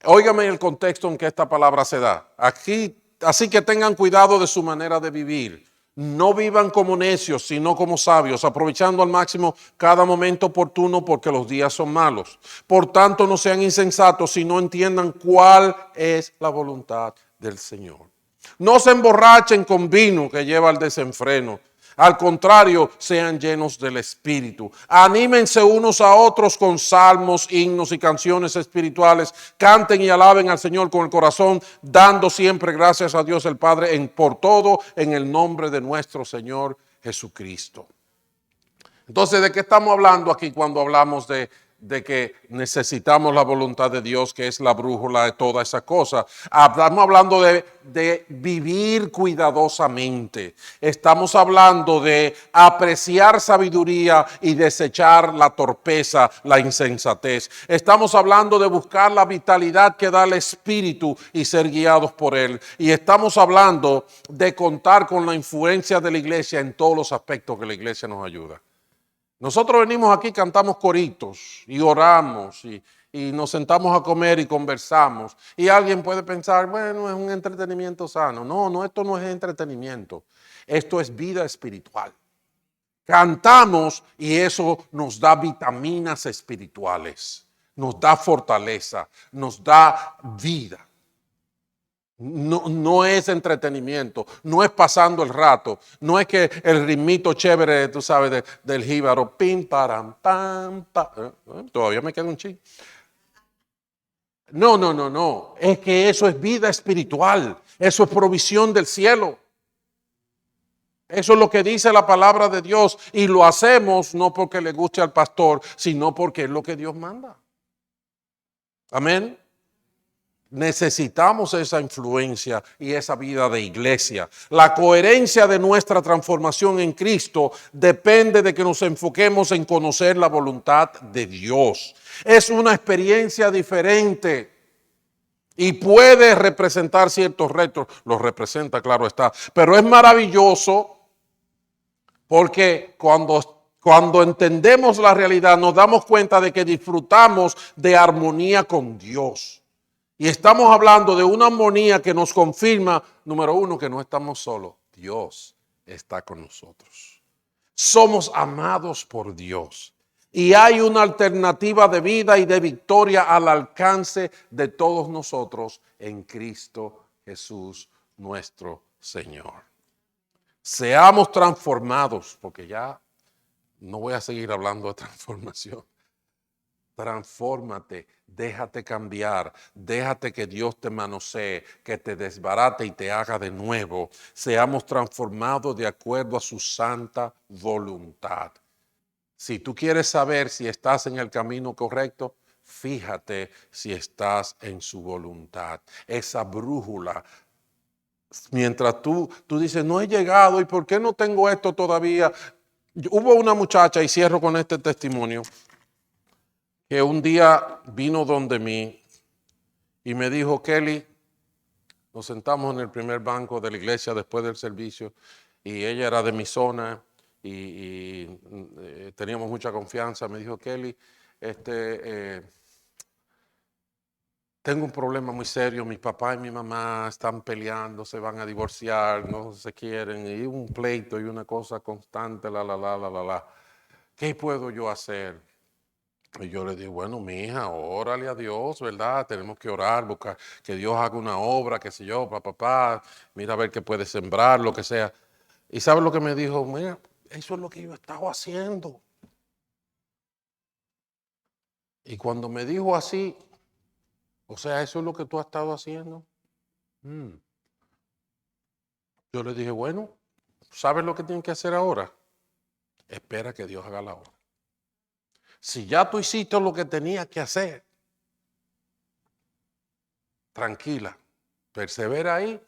Óigame el contexto en que esta palabra se da. Aquí, así que tengan cuidado de su manera de vivir. No vivan como necios, sino como sabios, aprovechando al máximo cada momento oportuno porque los días son malos. Por tanto, no sean insensatos, sino entiendan cuál es la voluntad del Señor. No se emborrachen con vino que lleva al desenfreno. Al contrario, sean llenos del Espíritu. Anímense unos a otros con salmos, himnos y canciones espirituales. Canten y alaben al Señor con el corazón, dando siempre gracias a Dios el Padre por todo en el nombre de nuestro Señor Jesucristo. Entonces, ¿de qué estamos hablando aquí cuando hablamos de que necesitamos la voluntad de Dios, que es la brújula de toda esa cosa? Estamos hablando de vivir cuidadosamente. Estamos hablando de apreciar sabiduría y desechar la torpeza, la insensatez. Estamos hablando de buscar la vitalidad que da el Espíritu y ser guiados por Él. Y estamos hablando de contar con la influencia de la iglesia en todos los aspectos que la iglesia nos ayuda. Nosotros venimos aquí, cantamos coritos y oramos y nos sentamos a comer y conversamos. Y alguien puede pensar, bueno, es un entretenimiento sano. No, esto no es entretenimiento. Esto es vida espiritual. Cantamos y eso nos da vitaminas espirituales, nos da fortaleza, nos da vida. No es entretenimiento, no es pasando el rato, no es que el ritmito chévere, tú sabes, del jíbaro, pim, param, pam, pam, todavía me queda un ching. No, es que eso es vida espiritual, eso es provisión del cielo. Eso es lo que dice la palabra de Dios y lo hacemos no porque le guste al pastor, sino porque es lo que Dios manda. Amén. Necesitamos esa influencia y esa vida de iglesia. La coherencia de nuestra transformación en Cristo depende de que nos enfoquemos en conocer la voluntad de Dios. Es una experiencia diferente y puede representar ciertos retos. Los representa, claro está. Pero es maravilloso porque cuando entendemos la realidad nos damos cuenta de que disfrutamos de armonía con Dios. Y estamos hablando de una armonía que nos confirma, número uno, que no estamos solos. Dios está con nosotros. Somos amados por Dios. Y hay una alternativa de vida y de victoria al alcance de todos nosotros en Cristo Jesús, nuestro Señor. Seamos transformados, porque ya no voy a seguir hablando de transformación. Transfórmate, déjate cambiar, déjate que Dios te manosee, que te desbarate y te haga de nuevo. Seamos transformados de acuerdo a su santa voluntad. Si tú quieres saber si estás en el camino correcto, fíjate si estás en su voluntad. Esa brújula. Mientras tú dices, no he llegado, ¿y por qué no tengo esto todavía? Hubo una muchacha, y cierro con este testimonio, que un día vino donde mí y me dijo, Kelly, nos sentamos en el primer banco de la iglesia después del servicio y ella era de mi zona y teníamos mucha confianza. Me dijo, Kelly, tengo un problema muy serio, mi papá y mi mamá están peleando, se van a divorciar, no se quieren, y un pleito y una cosa constante, la. ¿Qué puedo yo hacer? Y yo le dije, bueno, mi hija, órale a Dios, ¿verdad? Tenemos que orar, buscar que Dios haga una obra, qué sé yo, papá, mira a ver qué puede sembrar, lo que sea. ¿Y sabe lo que me dijo? Mira, eso es lo que yo he estado haciendo. Y cuando me dijo así, o sea, eso es lo que tú has estado haciendo. Yo le dije, bueno, ¿sabes lo que tienen que hacer ahora? Espera que Dios haga la obra. Si ya tú hiciste lo que tenías que hacer, tranquila, persevera ahí,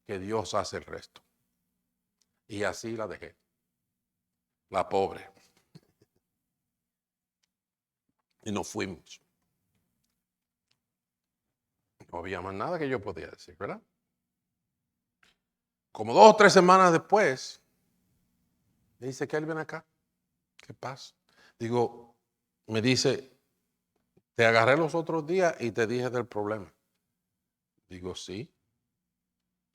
que Dios hace el resto. Y así la dejé. La pobre. Y nos fuimos. No había más nada que yo podía decir, ¿verdad? Como 2 o 3 semanas después, me dice que él viene acá. ¿Qué pasa? Digo, me dice, te agarré los otros días y te dije del problema. Digo, sí.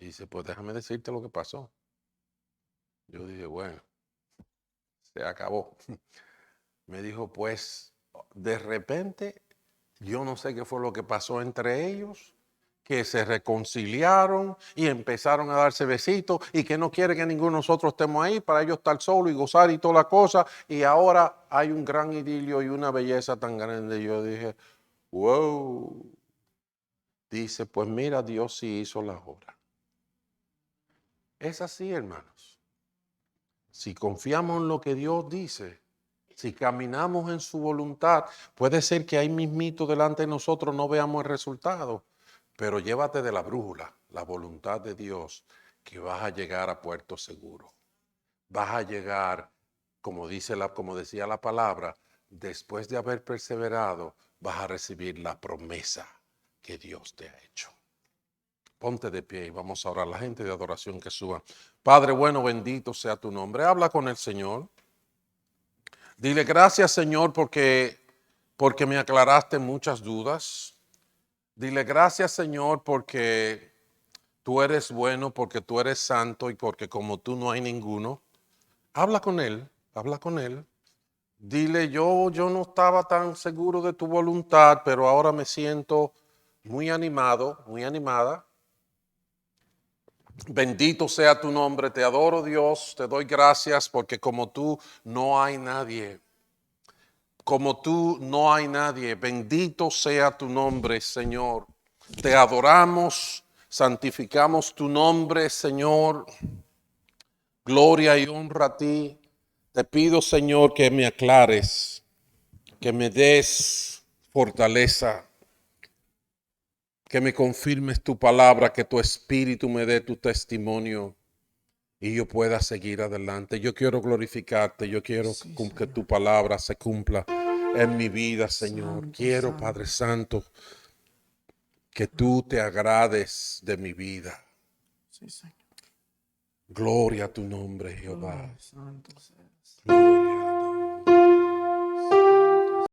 Y dice, pues déjame decirte lo que pasó. Yo dije, bueno, se acabó. Me dijo, pues, de repente, yo no sé qué fue lo que pasó entre ellos, que se reconciliaron y empezaron a darse besitos y que no quieren que ninguno de nosotros estemos ahí para ellos estar solos y gozar y toda la cosa. Y ahora hay un gran idilio y una belleza tan grande. Yo dije, wow. Dice, pues mira, Dios sí hizo la obra. Es así, hermanos. Si confiamos en lo que Dios dice, si caminamos en su voluntad, puede ser que ahí mismito delante de nosotros no veamos el resultado, pero llévate de la brújula, la voluntad de Dios, que vas a llegar a puerto seguro. Vas a llegar, como decía la palabra, después de haber perseverado, vas a recibir la promesa que Dios te ha hecho. Ponte de pie y vamos a orar. La gente de adoración que suba. Padre bueno, bendito sea tu nombre. Habla con el Señor. Dile gracias, Señor, porque me aclaraste muchas dudas. Dile gracias, Señor, porque tú eres bueno, porque tú eres santo y porque como tú no hay ninguno. Habla con Él, habla con Él. Dile, yo no estaba tan seguro de tu voluntad, pero ahora me siento muy animado, muy animada. Bendito sea tu nombre, te adoro Dios, te doy gracias porque como tú no hay nadie. Como tú no hay nadie. Bendito sea tu nombre, Señor. Te adoramos, santificamos tu nombre, Señor. Gloria y honra a ti. Te pido, Señor, que me aclares, que me des fortaleza, que me confirmes tu palabra, que tu espíritu me dé tu testimonio y yo pueda seguir adelante. Yo quiero glorificarte, yo quiero que tu palabra se cumpla en mi vida, Señor. Santo, Quiero, santo. Padre Santo, que tú te agrades de mi vida. Sí, Señor. Gloria a tu nombre, Jehová. Santo seas. Gloria.